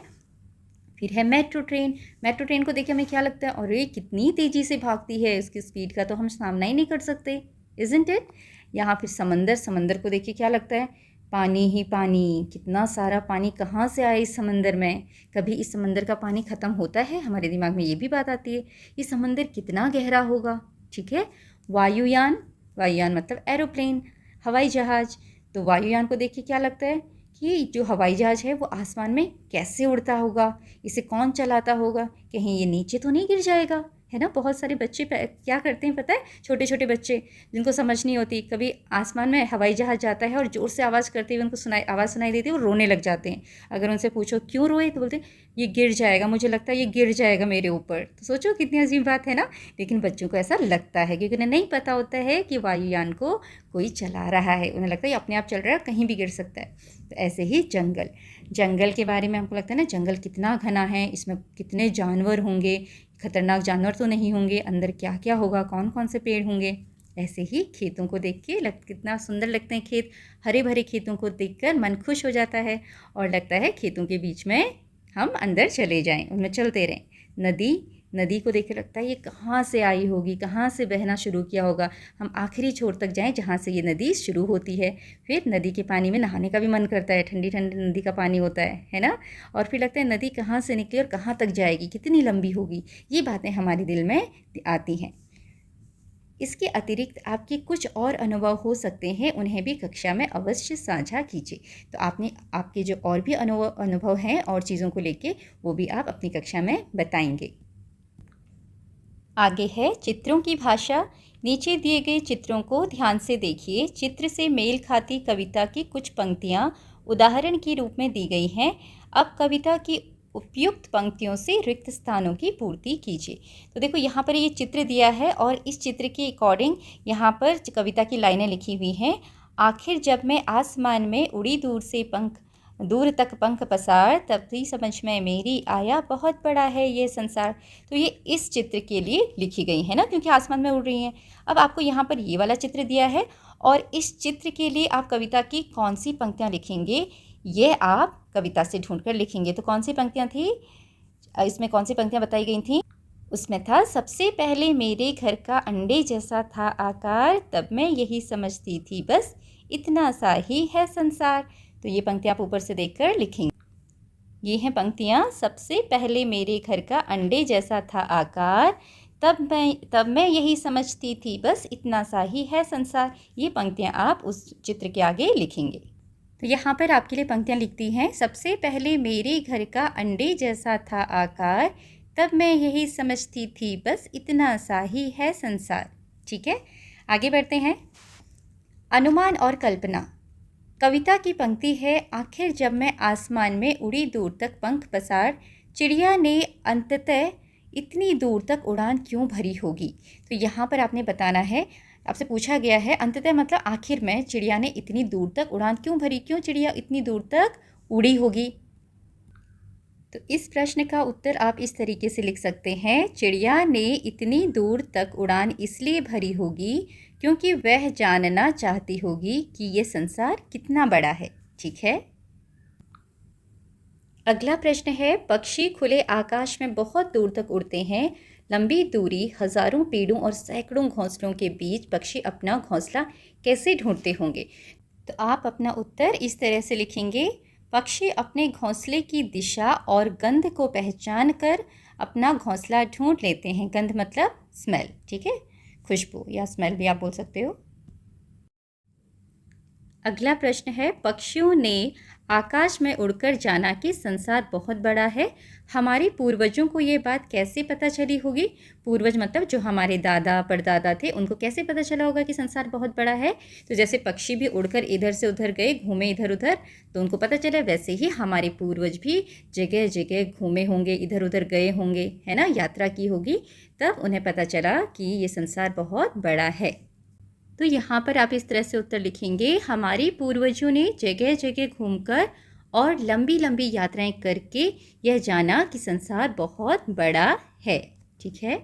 फिर है मेट्रो ट्रेन को देख के हमें क्या लगता है अरे कितनी तेज़ी से भागती है, इसकी स्पीड का तो हम सामना ही नहीं कर सकते, इज़न्ट इट। यहाँ फिर समंदर को देख के क्या लगता है, पानी ही पानी, कितना सारा पानी कहाँ से आया इस समंदर में, कभी इस समंदर का पानी ख़त्म होता है, हमारे दिमाग में ये भी बात आती है, ये समंदर कितना गहरा होगा, ठीक है। वायुयान मतलब एरोप्लेन, हवाई जहाज़। तो वायुयान को देख के क्या लगता है कि जो हवाई जहाज़ है वो आसमान में कैसे उड़ता होगा, इसे कौन चलाता होगा, कहीं ये नीचे तो नहीं गिर जाएगा, है ना। बहुत सारे बच्चे क्या करते हैं पता है, छोटे छोटे बच्चे जिनको समझ नहीं होती, कभी आसमान में हवाई जहाज़ जाता है और ज़ोर से आवाज़ करते हुए उनको आवाज़ सुनाई देती है, वो रोने लग जाते हैं। अगर उनसे पूछो क्यों रोए तो बोलते हैं ये गिर जाएगा, मुझे लगता है ये गिर जाएगा मेरे ऊपर। तो सोचो कितनी अजीब बात है ना। लेकिन बच्चों को ऐसा लगता है क्योंकि उन्हें नहीं पता होता है कि वायुयान को कोई चला रहा है। उन्हें लगता है ये अपने आप चल रहा है, कहीं भी गिर सकता है। तो ऐसे ही जंगल के बारे में हमको लगता है ना, जंगल कितना घना है, इसमें कितने जानवर होंगे, खतरनाक जानवर तो नहीं होंगे, अंदर क्या क्या होगा, कौन कौन से पेड़ होंगे। ऐसे ही खेतों को देख के कितना सुंदर लगते हैं खेत। हरे भरे खेतों को देखकर मन खुश हो जाता है और लगता है खेतों के बीच में हम अंदर चले जाएं, उनमें चलते रहें। नदी को देख के लगता है ये कहाँ से आई होगी, कहाँ से बहना शुरू किया होगा। हम आखिरी छोर तक जाएं जहाँ से ये नदी शुरू होती है। फिर नदी के पानी में नहाने का भी मन करता है, ठंडी ठंडी नदी का पानी होता है ना। और फिर लगता है नदी कहाँ से निकली और कहाँ तक जाएगी, कितनी लंबी होगी। ये बातें हमारे दिल में आती हैं। इसके अतिरिक्त आपके कुछ और अनुभव हो सकते हैं, उन्हें भी कक्षा में अवश्य साझा कीजिए। तो आपके जो और भी अनुभव हैं और चीज़ों को लेके, वो भी आप अपनी कक्षा में बताएंगे। आगे है चित्रों की भाषा। नीचे दिए गए चित्रों को ध्यान से देखिए। चित्र से मेल खाती कविता की कुछ पंक्तियाँ उदाहरण के रूप में दी गई हैं। अब कविता की उपयुक्त पंक्तियों से रिक्त स्थानों की पूर्ति कीजिए। तो देखो यहाँ पर ये चित्र दिया है और इस चित्र के अकॉर्डिंग यहाँ पर कविता की लाइनें लिखी हुई हैं। आखिर जब मैं आसमान में उड़ी दूर तक पंख पसार, तब ही समझ में मेरी आया बहुत बड़ा है ये संसार। तो ये इस चित्र के लिए लिखी गई है ना, क्योंकि आसमान में उड़ रही हैं। अब आपको यहाँ पर ये वाला चित्र दिया है और इस चित्र के लिए आप कविता की कौन सी पंक्तियाँ लिखेंगे, ये आप कविता से ढूंढकर लिखेंगे। तो कौन सी पंक्तियाँ थी, इसमें कौन सी पंक्तियाँ बताई गई थी? उसमें था, सबसे पहले मेरे घर का अंडे जैसा था आकार, तब मैं यही समझती थी बस इतना सा ही है संसार। तो ये पंक्तियाँ आप ऊपर से देखकर लिखेंगे। ये हैं पंक्तियाँ, सबसे पहले मेरे घर का अंडे जैसा था आकार, तब मैं यही समझती थी बस इतना सा ही है संसार। ये पंक्तियाँ आप उस चित्र के आगे लिखेंगे। तो यहाँ पर आपके लिए पंक्तियाँ लिखती हैं, सबसे पहले मेरे घर का अंडे जैसा था आकार, तब मैं यही समझती थी बस इतना सा ही है संसार। ठीक है, आगे बढ़ते हैं। अनुमान और कल्पना। कविता की पंक्ति है, आखिर जब मैं आसमान में उड़ी दूर तक पंख पसार, चिड़िया ने अंततः इतनी दूर तक उड़ान क्यों भरी होगी। तो यहाँ पर आपने बताना है, आपसे पूछा गया है अंततः मतलब आखिर में चिड़िया ने इतनी दूर तक उड़ान क्यों भरी, क्यों चिड़िया इतनी दूर तक उड़ी होगी। तो इस प्रश्न का उत्तर आप इस तरीके से लिख सकते हैं, चिड़िया ने इतनी दूर तक उड़ान इसलिए भरी होगी क्योंकि वह जानना चाहती होगी कि ये संसार कितना बड़ा है। ठीक है, अगला प्रश्न है, पक्षी खुले आकाश में बहुत दूर तक उड़ते हैं। लंबी दूरी, हजारों पेड़ों और सैकड़ों घोंसलों के बीच पक्षी अपना घोंसला कैसे ढूंढते होंगे। तो आप अपना उत्तर इस तरह से लिखेंगे, पक्षी अपने घोंसले की दिशा और गंध को पहचान कर अपना घोंसला ढूंढ लेते हैं। गंध मतलब स्मेल, ठीक है, खुशबू या स्मेल भी आप बोल सकते हो। अगला प्रश्न है, पक्षियों ने आकाश में उड़कर जाना कि संसार बहुत बड़ा है। हमारे पूर्वजों को ये बात कैसे पता चली होगी। पूर्वज मतलब जो हमारे दादा परदादा थे, उनको कैसे पता चला होगा कि संसार बहुत बड़ा है। तो जैसे पक्षी भी उड़कर इधर से उधर गए, घूमे इधर उधर, तो उनको पता चला, वैसे ही हमारे पूर्वज भी जगह जगह घूमे होंगे, इधर उधर गए होंगे, है ना, यात्रा की होगी, तब उन्हें पता चला कि ये संसार बहुत बड़ा है। तो यहाँ पर आप इस तरह से उत्तर लिखेंगे, हमारे पूर्वजों ने जगह जगह घूमकर और लंबी लंबी यात्राएं करके यह जाना कि संसार बहुत बड़ा है। ठीक है,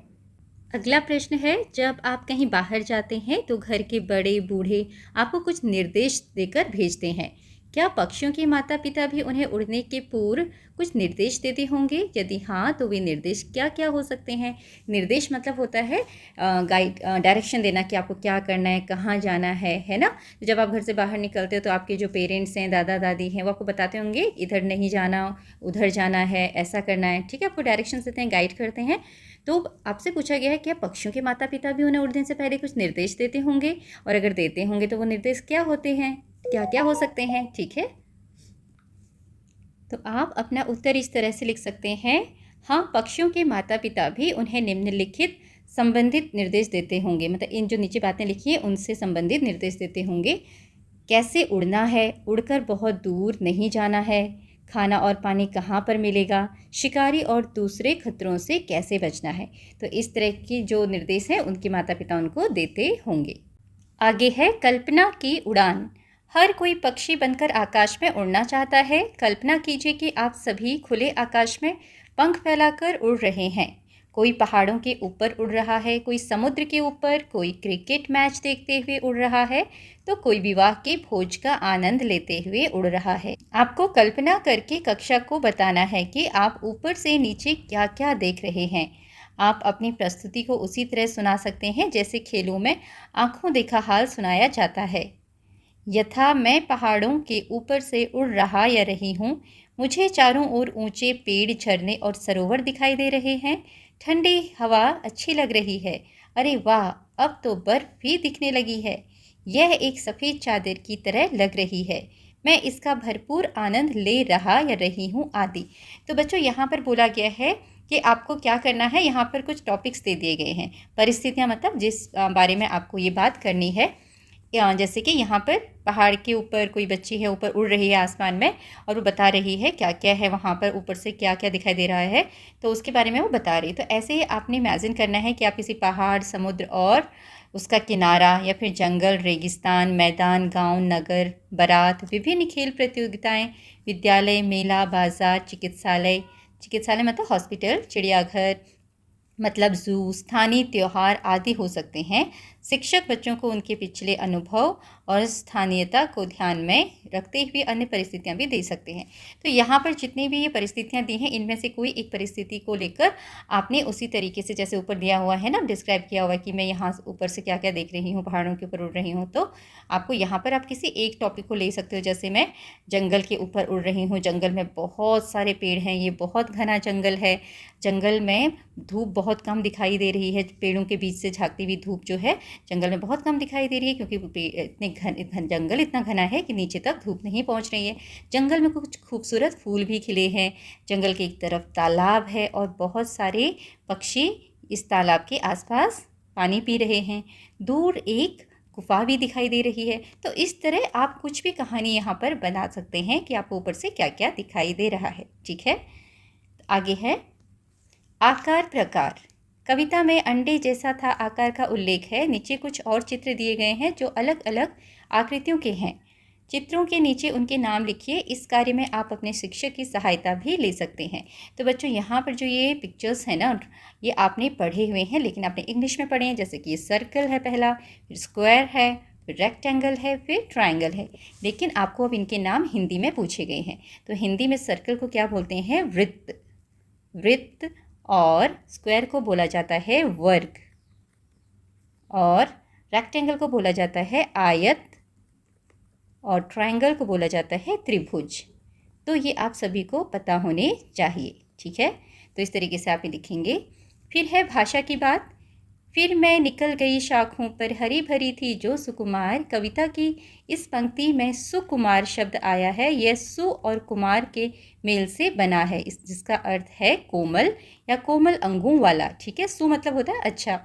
अगला प्रश्न है, जब आप कहीं बाहर जाते हैं तो घर के बड़े बूढ़े आपको कुछ निर्देश देकर भेजते हैं। क्या पक्षियों के माता पिता भी उन्हें उड़ने के पूर्व कुछ निर्देश देते होंगे? यदि हाँ, तो वे निर्देश क्या क्या हो सकते हैं। निर्देश मतलब होता है गाइड, डायरेक्शन देना कि आपको क्या करना है, कहाँ जाना है ना। जब आप घर से बाहर निकलते हो तो आपके जो पेरेंट्स हैं, दादा दादी हैं, वो आपको बताते होंगे इधर नहीं जाना, उधर जाना है, ऐसा करना है। ठीक है, आपको डायरेक्शन देते हैं, गाइड करते हैं। तो आपसे पूछा गया है क्या पक्षियों के माता पिता भी उन्हें उड़ने से पहले कुछ निर्देश देते होंगे, और अगर देते होंगे तो वो निर्देश क्या होते हैं, क्या क्या हो सकते हैं। ठीक है, तो आप अपना उत्तर इस तरह से लिख सकते हैं, हाँ, पक्षियों के माता पिता भी उन्हें निम्नलिखित संबंधित निर्देश देते होंगे, मतलब इन जो नीचे बातें लिखी हैं उनसे संबंधित निर्देश देते होंगे। कैसे उड़ना है, उड़कर बहुत दूर नहीं जाना है, खाना और पानी कहाँ पर मिलेगा, शिकारी और दूसरे खतरों से कैसे बचना है। तो इस तरह की जो निर्देश हैं उनके माता पिता उनको देते होंगे। आगे है कल्पना की उड़ान। हर कोई पक्षी बनकर आकाश में उड़ना चाहता है। कल्पना कीजिए कि आप सभी खुले आकाश में पंख फैलाकर उड़ रहे हैं। कोई पहाड़ों के ऊपर उड़ रहा है, कोई समुद्र के ऊपर, कोई क्रिकेट मैच देखते हुए उड़ रहा है, तो कोई विवाह के भोज का आनंद लेते हुए उड़ रहा है। आपको कल्पना करके कक्षा को बताना है कि आप ऊपर से नीचे क्या क्या देख रहे हैं। आप अपनी प्रस्तुति को उसी तरह सुना सकते हैं जैसे खेलों में आंखों देखा हाल सुनाया जाता है। यथा मैं पहाड़ों के ऊपर से उड़ रहा या रही हूँ, मुझे चारों ओर ऊंचे पेड़, झरने और सरोवर दिखाई दे रहे हैं। ठंडी हवा अच्छी लग रही है। अरे वाह, अब तो बर्फ भी दिखने लगी है। यह एक सफ़ेद चादर की तरह लग रही है। मैं इसका भरपूर आनंद ले रहा या रही हूँ आदि। तो बच्चों यहाँ पर बोला गया है कि आपको क्या करना है। यहाँ पर कुछ टॉपिक्स दे दिए गए हैं, परिस्थितियाँ, मतलब जिस बारे में आपको ये बात करनी है। जैसे कि यहाँ पर पहाड़ के ऊपर कोई बच्ची है, ऊपर उड़ रही है आसमान में, और वो बता रही है क्या क्या है वहाँ पर, ऊपर से क्या क्या दिखाई दे रहा है, तो उसके बारे में वो बता रही है। तो ऐसे ही आपने इमेजिन करना है कि आप किसी पहाड़, समुद्र और उसका किनारा, या फिर जंगल, रेगिस्तान, मैदान, गांव, नगर, बारात, विभिन्न खेल प्रतियोगिताएं, विद्यालय, मेला, बाजार, चिकित्सालय, चिकित्सालय मतलब हॉस्पिटल, चिड़ियाघर मतलब ज़ू, स्थानीय त्यौहार आदि हो सकते हैं। शिक्षक बच्चों को उनके पिछले अनुभव और स्थानीयता को ध्यान में रखते हुए अन्य परिस्थितियां भी दे सकते हैं। तो यहाँ पर जितनी भी ये परिस्थितियां दी हैं, इनमें से कोई एक परिस्थिति को लेकर आपने उसी तरीके से, जैसे ऊपर दिया हुआ है ना, डिस्क्राइब किया हुआ है कि मैं यहाँ ऊपर से क्या क्या देख रही हूँ, पहाड़ों के ऊपर उड़ रही हूँ, तो आपको यहाँ पर आप किसी एक टॉपिक को ले सकते हो। जैसे मैं जंगल के ऊपर उड़ रही हूँ, जंगल में बहुत सारे पेड़ हैं, ये बहुत घना जंगल है, जंगल में धूप बहुत कम दिखाई दे रही है, पेड़ों के बीच से झाँकती हुई धूप जो है जंगल में बहुत कम दिखाई दे रही है, क्योंकि इतने जंगल इतना घना है कि नीचे तक धूप नहीं पहुंच रही है। जंगल में कुछ खूबसूरत फूल भी खिले हैं। जंगल के एक तरफ तालाब है और बहुत सारे पक्षी इस तालाब के आसपास पानी पी रहे हैं। दूर एक गुफा भी दिखाई दे रही है। तो इस तरह आप कुछ भी कहानी यहाँ पर बना सकते हैं कि आपको ऊपर से क्या क्या दिखाई दे रहा है। ठीक है, आगे है आकार प्रकार। कविता में अंडे जैसा था आकार का उल्लेख है। नीचे कुछ और चित्र दिए गए हैं जो अलग अलग आकृतियों के हैं। चित्रों के नीचे उनके नाम लिखिए। इस कार्य में आप अपने शिक्षक की सहायता भी ले सकते हैं। तो बच्चों यहाँ पर जो ये पिक्चर्स हैं ना, ये आपने पढ़े हुए हैं, लेकिन आपने इंग्लिश में पढ़े हैं। जैसे कि ये सर्कल है पहला, फिर स्क्वायर है, फिर रेक्टेंगल है, फिर ट्राइंगल है। लेकिन आपको अब इनके नाम हिंदी में पूछे गए हैं। तो हिंदी में सर्कल को क्या बोलते हैं? वृत्त। वृत्त। और स्क्वायर को बोला जाता है वर्ग, और रेक्टेंगल को बोला जाता है आयत, और ट्रायंगल को बोला जाता है त्रिभुज। तो ये आप सभी को पता होने चाहिए। ठीक है, तो इस तरीके से आप ये लिखेंगे। फिर है भाषा की बात। फिर मैं निकल गई शाखों पर, हरी भरी थी जो सुकुमार। कविता की इस पंक्ति में सुकुमार शब्द आया है। यह सु और कुमार के मेल से बना है, जिसका अर्थ है कोमल या कोमल अंगों वाला। ठीक है, सु मतलब होता है अच्छा।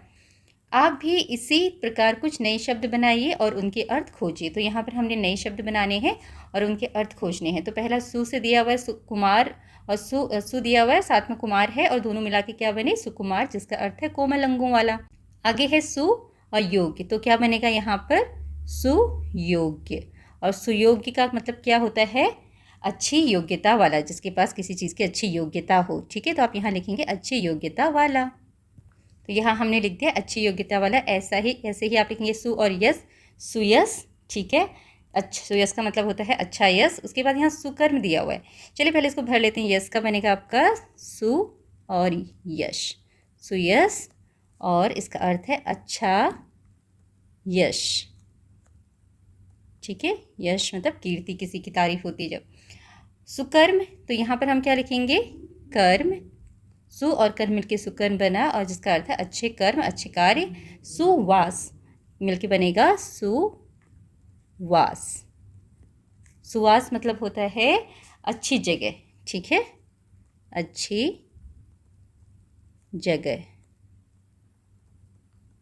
आप भी इसी प्रकार कुछ नए शब्द बनाइए और उनके अर्थ खोजिए। तो यहाँ पर हमने नए शब्द बनाने हैं और उनके अर्थ खोजने हैं। तो पहला सु से दिया हुआ है कुमार, और सु दिया हुआ है, साथ में कुमार है, और दोनों मिला के क्या बने? सुकुमार, जिसका अर्थ है कोमल अंगों वाला। आगे है सु और योग्य। तो क्या बनेगा यहाँ पर? सुयोग्य। और सुयोग्य का मतलब क्या होता है? अच्छी योग्यता वाला, जिसके पास किसी चीज़ की अच्छी योग्यता हो। ठीक है, तो आप यहाँ लिखेंगे अच्छी योग्यता वाला। तो यहाँ हमने लिख दिया अच्छी योग्यता वाला। ऐसे ही आप लिखेंगे सु और यस, सुयस। ठीक है, अच्छा, सुयस का मतलब होता है अच्छा यस। उसके बाद यहाँ सुकर्म दिया हुआ है। चलिए पहले इसको भर लेते हैं। यस का बनेगा आपका सु और यश, सुयस, और इसका अर्थ है अच्छा यश। ठीक है, यश मतलब कीर्ति, किसी की तारीफ होती है जब। सुकर्म, तो यहाँ पर हम क्या लिखेंगे? कर्म। सु और कर्म मिलके सुकर्म बना, और जिसका अर्थ है अच्छे कर्म, अच्छे कार्य। सुवास मिलके बनेगा सुवास। सुवास मतलब होता है अच्छी जगह। ठीक है, अच्छी जगह।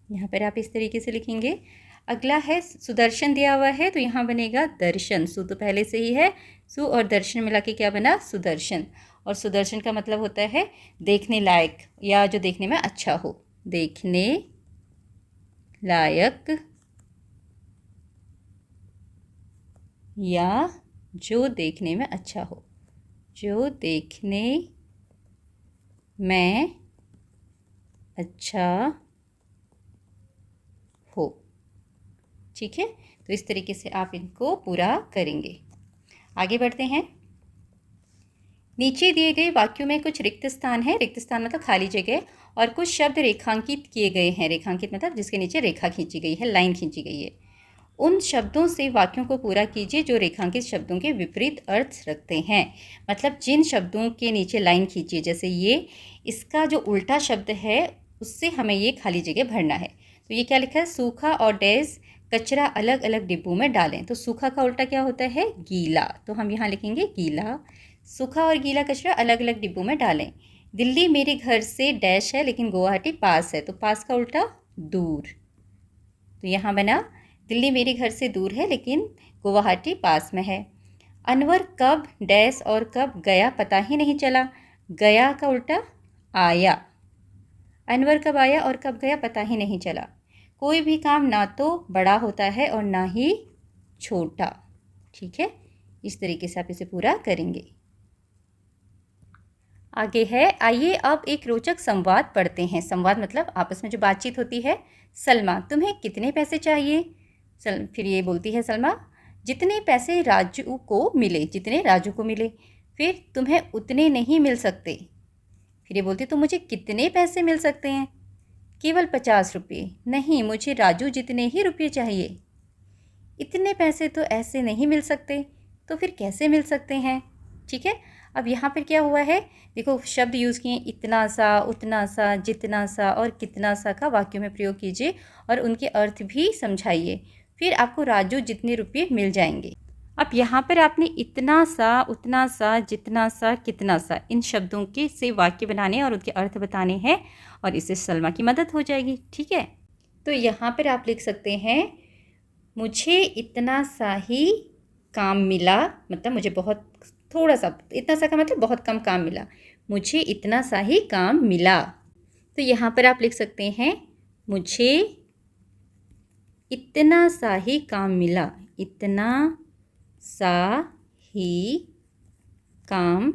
यहाँ पर आप इस तरीके से लिखेंगे। अगला है सुदर्शन दिया हुआ है तो यहाँ बनेगा दर्शन। सु तो पहले से ही है, सु और दर्शन मिला के क्या बना? सुदर्शन। और सुदर्शन का मतलब होता है देखने लायक या जो देखने में अच्छा हो। देखने लायक या जो देखने में अच्छा हो, जो देखने में अच्छा हो। ठीक है, तो इस तरीके से आप इनको पूरा करेंगे। आगे बढ़ते हैं। नीचे दिए गए वाक्यों में कुछ रिक्त स्थान है। रिक्त स्थान मतलब खाली जगह, और कुछ शब्द रेखांकित किए गए हैं। रेखांकित मतलब जिसके नीचे रेखा खींची गई है, लाइन खींची गई है। उन शब्दों से वाक्यों को पूरा कीजिए जो रेखांकित शब्दों के विपरीत अर्थ रखते हैं। मतलब जिन शब्दों के नीचे लाइन खींचिए, जैसे ये, इसका जो उल्टा शब्द है उससे हमें ये खाली जगह भरना है। तो ये क्या लिखा है? सूखा और डैश कचरा अलग अलग डिब्बों में डालें। तो सूखा का उल्टा क्या होता है? गीला। तो हम यहाँ लिखेंगे गीला। सूखा और गीला कचरा अलग अलग डिब्बों में डालें। दिल्ली मेरे घर से डैश है लेकिन गुवाहाटी पास है। तो पास का उल्टा दूर। तो यहाँ बना दिल्ली मेरे घर से दूर है लेकिन गुवाहाटी पास में है। अनवर कब डैश और कब गया पता ही नहीं चला। गया का उल्टा आया। अनवर कब आया और कब गया पता ही नहीं चला। कोई भी काम ना तो बड़ा होता है और ना ही छोटा। ठीक है, इस तरीके से आप इसे पूरा करेंगे। आगे है, आइए अब एक रोचक संवाद पढ़ते हैं। संवाद मतलब आपस में जो बातचीत होती है। सलमा, तुम्हें कितने पैसे चाहिए? फिर ये बोलती है सलमा, जितने पैसे राजू को मिले, जितने राजू को मिले। फिर तुम्हें उतने नहीं मिल सकते। फिर ये बोलती, तो मुझे कितने पैसे मिल सकते हैं? केवल 50 रुपये। नहीं, मुझे राजू जितने ही रुपये चाहिए। इतने पैसे तो ऐसे नहीं मिल सकते। तो फिर कैसे मिल सकते हैं? ठीक है, अब यहाँ पर क्या हुआ है, देखो शब्द यूज़ किए, इतना सा, उतना सा, जितना सा और कितना सा का वाक्यों में प्रयोग कीजिए और उनके अर्थ भी समझाइए। फिर आपको राजू जितने रुपये मिल जाएंगे। अब यहाँ पर आपने इतना सा, उतना सा, जितना सा, कितना सा, इन शब्दों के से वाक्य बनाने और उनके अर्थ बताने हैं और इससे सलमा की मदद हो जाएगी। ठीक है, तो यहाँ पर आप लिख सकते हैं, मुझे इतना सा ही काम मिला, मतलब मुझे बहुत थोड़ा सा, इतना सा का मतलब बहुत कम काम मिला। मुझे इतना सा ही काम मिला। तो यहाँ पर आप लिख सकते हैं, मुझे इतना सा ही काम मिला। इतना सा ही काम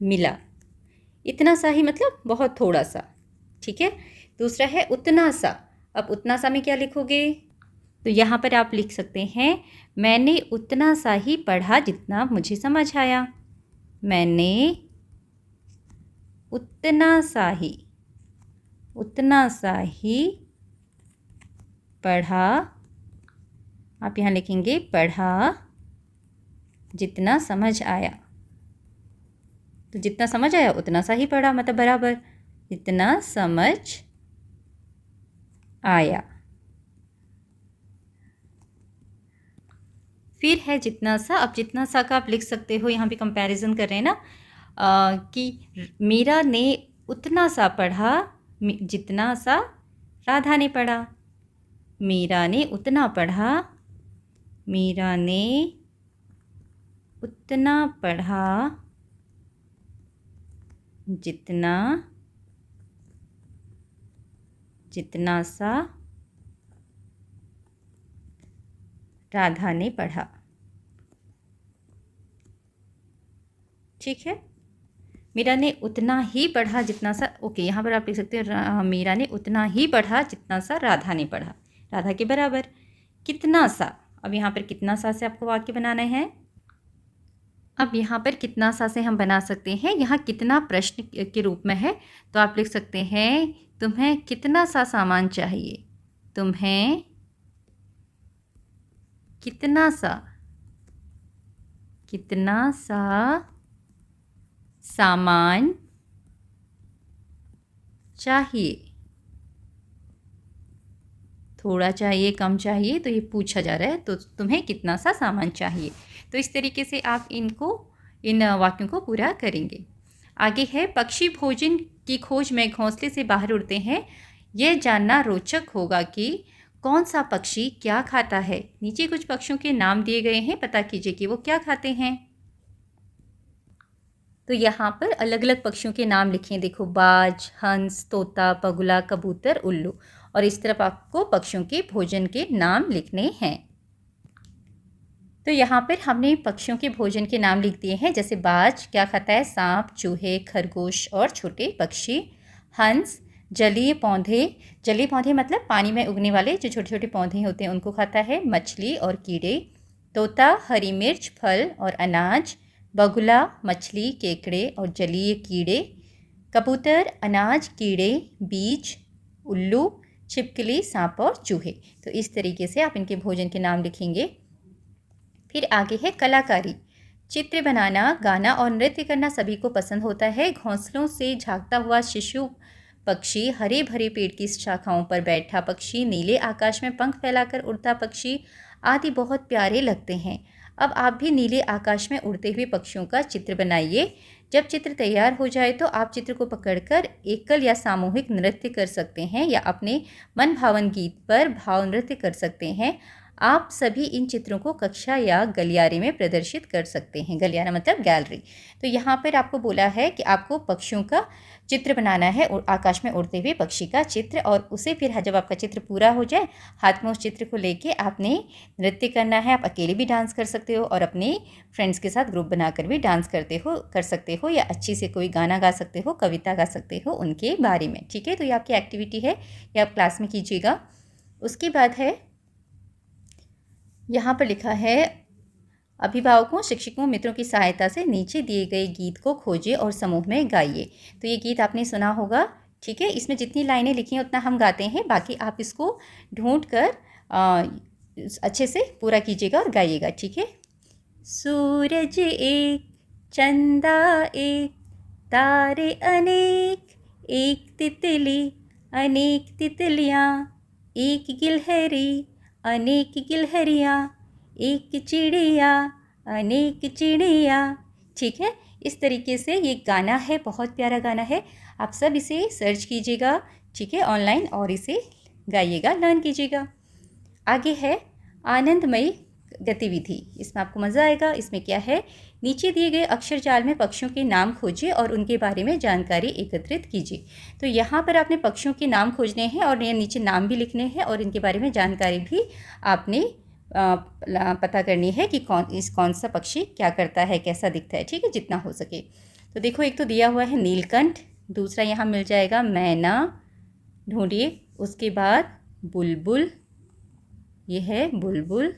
मिला। इतना सा ही मतलब बहुत थोड़ा सा। ठीक है, दूसरा है उतना सा। अब उतना सा में क्या लिखोगे? तो यहाँ पर आप लिख सकते हैं, मैंने उतना सा ही पढ़ा जितना मुझे समझ आया। मैंने उतना सा ही पढ़ा। आप यहाँ लिखेंगे पढ़ा जितना समझ आया। तो जितना समझ आया उतना सा ही पढ़ा, मतलब बराबर, इतना समझ आया। फिर है जितना सा। अब जितना सा का आप लिख सकते हो, यहाँ पे कंपैरिजन कर रहे हैं ना, कि मीरा ने उतना सा पढ़ा जितना सा राधा ने पढ़ा। मीरा ने उतना पढ़ा, मीरा ने उतना पढ़ा जितना सा राधा ने पढ़ा। ठीक है, मीरा ने उतना ही पढ़ा जितना सा, ओके, यहाँ पर आप लिख सकते हो, मीरा ने उतना ही पढ़ा जितना सा राधा ने पढ़ा, राधा के बराबर। कितना सा, अब यहाँ पर कितना सा से आपको वाक्य बनाना है। अब यहाँ पर कितना सा से हम बना सकते हैं, यहाँ कितना प्रश्न के रूप में है, तो आप लिख सकते हैं, तुम्हें कितना सा सामान चाहिए। तुम्हें कितना सा सामान चाहिए। थोड़ा चाहिए, कम चाहिए, तो ये पूछा जा रहा है, तो तुम्हें कितना सा सामान चाहिए। तो इस तरीके से आप इन वाक्यों को पूरा करेंगे। आगे है, पक्षी भोजन की खोज में घोंसले से बाहर उड़ते हैं। यह जानना रोचक होगा कि कौन सा पक्षी क्या खाता है। नीचे कुछ पक्षियों के नाम दिए गए हैं, पता कीजिए कि वो क्या खाते हैं। तो यहाँ पर अलग अलग पक्षियों के नाम लिखे हैं। देखो, बाज, हंस, तोता, बगुला, कबूतर, उल्लू। और इस तरफ आपको पक्षियों के भोजन के नाम लिखने हैं। तो यहाँ पर हमने पक्षियों के भोजन के नाम लिख दिए हैं। जैसे बाज क्या खाता है? सांप, चूहे, खरगोश और छोटे पक्षी। हंस जलीय पौधे मतलब पानी में उगने वाले जो छोटे छोटे पौधे होते हैं उनको खाता है। मछली और कीड़े। तोता हरी मिर्च, फल और अनाज। बगुला मछली, केकड़े और जलीय कीड़े। कबूतर अनाज, कीड़े, बीज। उल्लू छिपकली, सांप और चूहे। तो इस तरीके से आप इनके भोजन के नाम लिखेंगे। फिर आगे है कलाकारी। चित्र बनाना, गाना और नृत्य करना सभी को पसंद होता है। घोंसलों से झांकता हुआ शिशु पक्षी, हरे भरे पेड़ की शाखाओं पर बैठा पक्षी, नीले आकाश में पंख फैलाकर उड़ता पक्षी आदि बहुत प्यारे लगते हैं। अब आप भी नीले आकाश में उड़ते हुए पक्षियों का चित्र बनाइए। जब चित्र तैयार हो जाए तो आप चित्र को पकड़कर एकल या सामूहिक नृत्य कर सकते हैं या अपने मन भावन गीत पर भाव नृत्य कर सकते हैं। आप सभी इन चित्रों को कक्षा या गलियारे में प्रदर्शित कर सकते हैं। गलियारा मतलब गैलरी। तो यहाँ पर आपको बोला है कि आपको पक्षियों का चित्र बनाना है, आकाश में उड़ते हुए पक्षी का चित्र। और उसे फिर जब आपका चित्र पूरा हो जाए, हाथ में उस चित्र को लेके आपने नृत्य करना है। आप अकेले भी डांस कर सकते हो और अपने फ्रेंड्स के साथ ग्रुप बनाकर भी डांस कर सकते हो, या अच्छी से कोई गाना गा सकते हो, कविता गा सकते हो उनके बारे में। ठीक है, तो ये आपकी एक्टिविटी है, ये आप क्लास में कीजिएगा। उसके बाद है यहाँ पर लिखा है, अभिभावकों, शिक्षकों, मित्रों की सहायता से नीचे दिए गए गीत को खोजिए और समूह में गाइए। तो ये गीत आपने सुना होगा। ठीक है, इसमें जितनी लाइनें लिखी हैं उतना हम गाते हैं, बाकी आप इसको ढूंढ कर अच्छे से पूरा कीजिएगा और गाइएगा। ठीक है। सूरज एक, चंदा एक, तारे अनेक, एक तितली, अनेक तितलियाँ, एक गिलहरी, अनेक गिलहरियाँ, एक चिड़िया, अनेक चिड़िया। ठीक है, इस तरीके से ये गाना है, बहुत प्यारा गाना है। आप सब इसे सर्च कीजिएगा, ठीक है, ऑनलाइन, और इसे गाइएगा, लर्न कीजिएगा। आगे है आनंदमयी गतिविधि। इसमें आपको मज़ा आएगा। इसमें क्या है, नीचे दिए गए अक्षर जाल में पक्षियों के नाम खोजिए और उनके बारे में जानकारी एकत्रित कीजिए। तो यहाँ पर आपने पक्षियों के नाम खोजने हैं और ये नीचे नाम भी लिखने हैं और इनके बारे में जानकारी भी आपने पता करनी है कि कौन सा पक्षी क्या करता है, कैसा दिखता है। ठीक है, जितना हो सके। तो देखो, एक तो दिया हुआ है नीलकंठ, दूसरा यहाँ मिल जाएगा मैना, ढूंढिए। उसके बाद बुलबुल, ये है बुलबुल।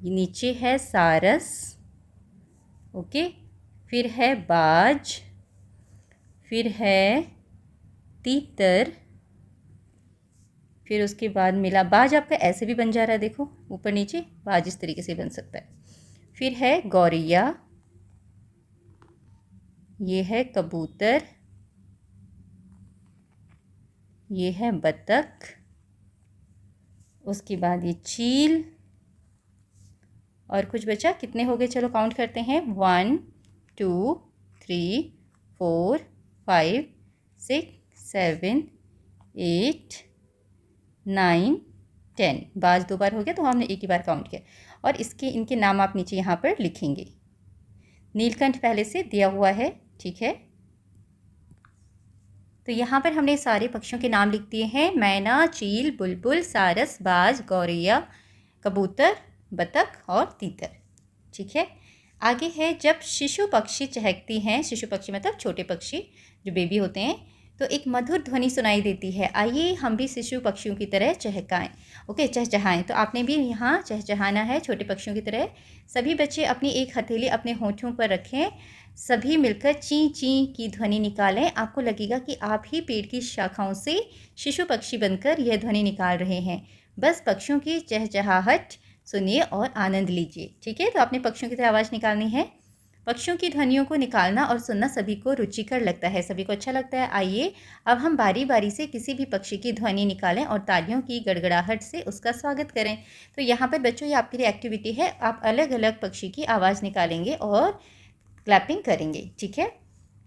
नीचे है सारस, ओके। फिर है बाज, फिर है तीतर, फिर उसके बाद मिला बाज। आपका ऐसे भी बन जा रहा है, देखो ऊपर नीचे बाज इस तरीके से बन सकता है। फिर है गौरैया, ये है कबूतर, ये है बतख, उसके बाद ये चील, और कुछ बचा। कितने हो गए, चलो काउंट करते हैं। 1 2 3 4 5 6 7 8 9 10। बाज 2 बार हो गया तो हमने एक ही बार काउंट किया। और इनके नाम आप नीचे यहाँ पर लिखेंगे। नीलकंठ पहले से दिया हुआ है, ठीक है। तो यहाँ पर हमने सारे पक्षियों के नाम लिख दिए हैं, मैना, चील, बुलबुल, सारस, बाज, गौरैया, कबूतर, बतख और तीतर। ठीक है। आगे है, जब शिशु पक्षी चहकती हैं, शिशु पक्षी मतलब छोटे पक्षी जो बेबी होते हैं, तो एक मधुर ध्वनि सुनाई देती है। आइए हम भी शिशु पक्षियों की तरह चहकाएं, ओके, चहचहाएं। तो आपने भी यहाँ चहचहाना है छोटे पक्षियों की तरह। सभी बच्चे अपनी एक हथेली अपने होठों पर रखें, सभी मिलकर ची ची की ध्वनि निकालें। आपको लगेगा कि आप ही पेड़ की शाखाओं से शिशु पक्षी बनकर यह ध्वनि निकाल रहे हैं। बस पक्षियों की चहचहाहट सुनिए और आनंद लीजिए। ठीक है, तो आपने पक्षियों की तरह आवाज़ निकालनी है। पक्षियों की ध्वनियों को निकालना और सुनना सभी को रुचिकर लगता है, सभी को अच्छा लगता है। आइए अब हम बारी बारी से किसी भी पक्षी की ध्वनि निकालें और तालियों की गड़गड़ाहट से उसका स्वागत करें। तो यहाँ पर बच्चों, ये आपके लिए एक्टिविटी है। आप अलग अलग पक्षी की आवाज़ निकालेंगे और क्लैपिंग करेंगे। ठीक है,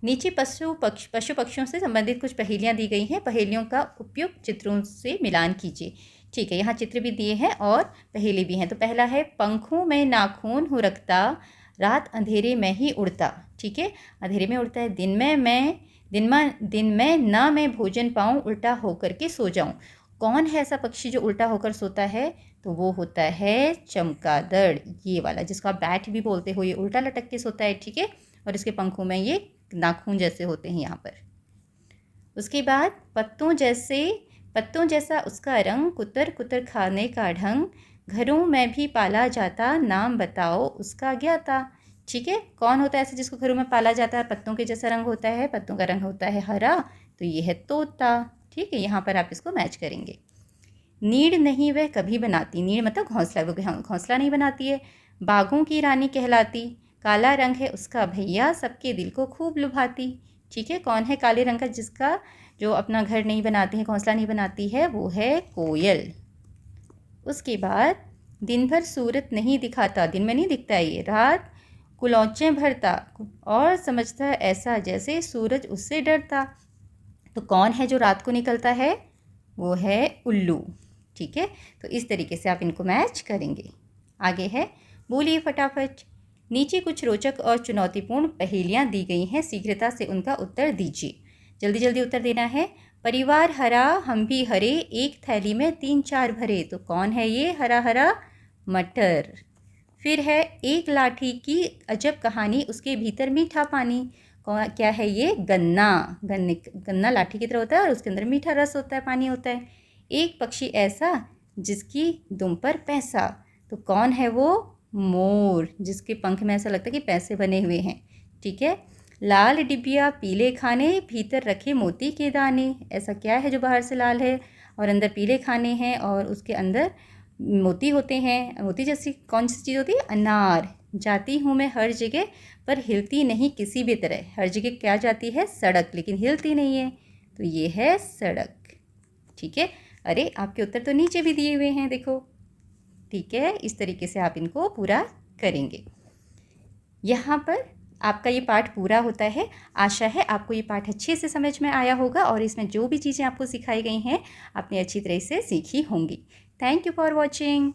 नीचे पशु पक्षियों से संबंधित कुछ पहेलियाँ दी गई हैं। पहेलियों का उपयुक्त चित्रों से मिलान कीजिए। ठीक है, यहाँ चित्र भी दिए हैं और पहेली भी हैं। तो पहला है, पंखों में नाखून हूँ रखता, रात अंधेरे में ही उड़ता। ठीक है, अंधेरे में उड़ता है। दिन में ना मैं भोजन पाऊँ, उल्टा होकर के सो जाऊँ। कौन है ऐसा पक्षी जो उल्टा होकर सोता है? तो वो होता है चमगादड़, ये वाला जिसको आप बैट भी बोलते हो। ये उल्टा लटक के सोता है। ठीक है, और इसके पंखों में ये नाखून जैसे होते हैं यहाँ पर। उसके बाद, पत्तों जैसा उसका रंग, कुतर कुतर खाने का ढंग, घरों में भी पाला जाता, नाम बताओ उसका ज्ञाता। ठीक है, कौन होता है ऐसे जिसको घरों में पाला जाता है, पत्तों के जैसा रंग होता है, पत्तों का रंग होता है हरा, तो ये है तोता। ठीक है, यहाँ पर आप इसको मैच करेंगे। नीड़ नहीं वह कभी बनाती, नीड़ मतलब घोंसला, वो घोंसला नहीं बनाती है। बागों की रानी कहलाती, काला रंग है उसका भैया, सबके दिल को खूब लुभाती। ठीक है, कौन है काले रंग का जिसका जो अपना घर नहीं बनाती है, घोंसला नहीं बनाती है? वो है कोयल। उसके बाद, दिन भर सूरत नहीं दिखाता, दिन में नहीं दिखता ये, रात कुलौचें भरता और समझता ऐसा जैसे सूरज उससे डरता। तो कौन है जो रात को निकलता है? वो है उल्लू। ठीक है, तो इस तरीके से आप इनको मैच करेंगे। आगे है, बोलिए फटाफट। नीचे कुछ रोचक और चुनौतीपूर्ण पहेलियाँ दी गई हैं, शीघ्रता से उनका उत्तर दीजिए। जल्दी जल्दी उत्तर देना है। परिवार हरा हम भी हरे, एक थैली में 3-4 भरे। तो कौन है ये हरा हरा? मटर। फिर है, एक लाठी की अजब कहानी, उसके भीतर मीठा पानी। क्या है ये? गन्ना लाठी की तरह होता है और उसके अंदर मीठा रस होता है, पानी होता है। एक पक्षी ऐसा जिसकी दुम पर पैसा। तो कौन है वो? मोर, जिसके पंख में ऐसा लगता है कि पैसे बने हुए हैं। ठीक है, लाल डिबिया पीले खाने, भीतर रखे मोती के दाने। ऐसा क्या है जो बाहर से लाल है और अंदर पीले खाने हैं और उसके अंदर मोती होते हैं? मोती जैसी कौन सी चीज़ होती है? अनार। जाती हूँ मैं हर जगह पर हिलती नहीं किसी भी तरह। हर जगह क्या जाती है? सड़क, लेकिन हिलती नहीं है। तो ये है सड़क। ठीक है, अरे आपके उत्तर तो नीचे भी दिए हुए हैं, देखो। ठीक है, इस तरीके से आप इनको पूरा करेंगे। यहाँ पर आपका ये पाठ पूरा होता है। आशा है आपको ये पाठ अच्छे से समझ में आया होगा और इसमें जो भी चीज़ें आपको सिखाई गई हैं आपने अच्छी तरह से सीखी होंगी। Thank you for watching.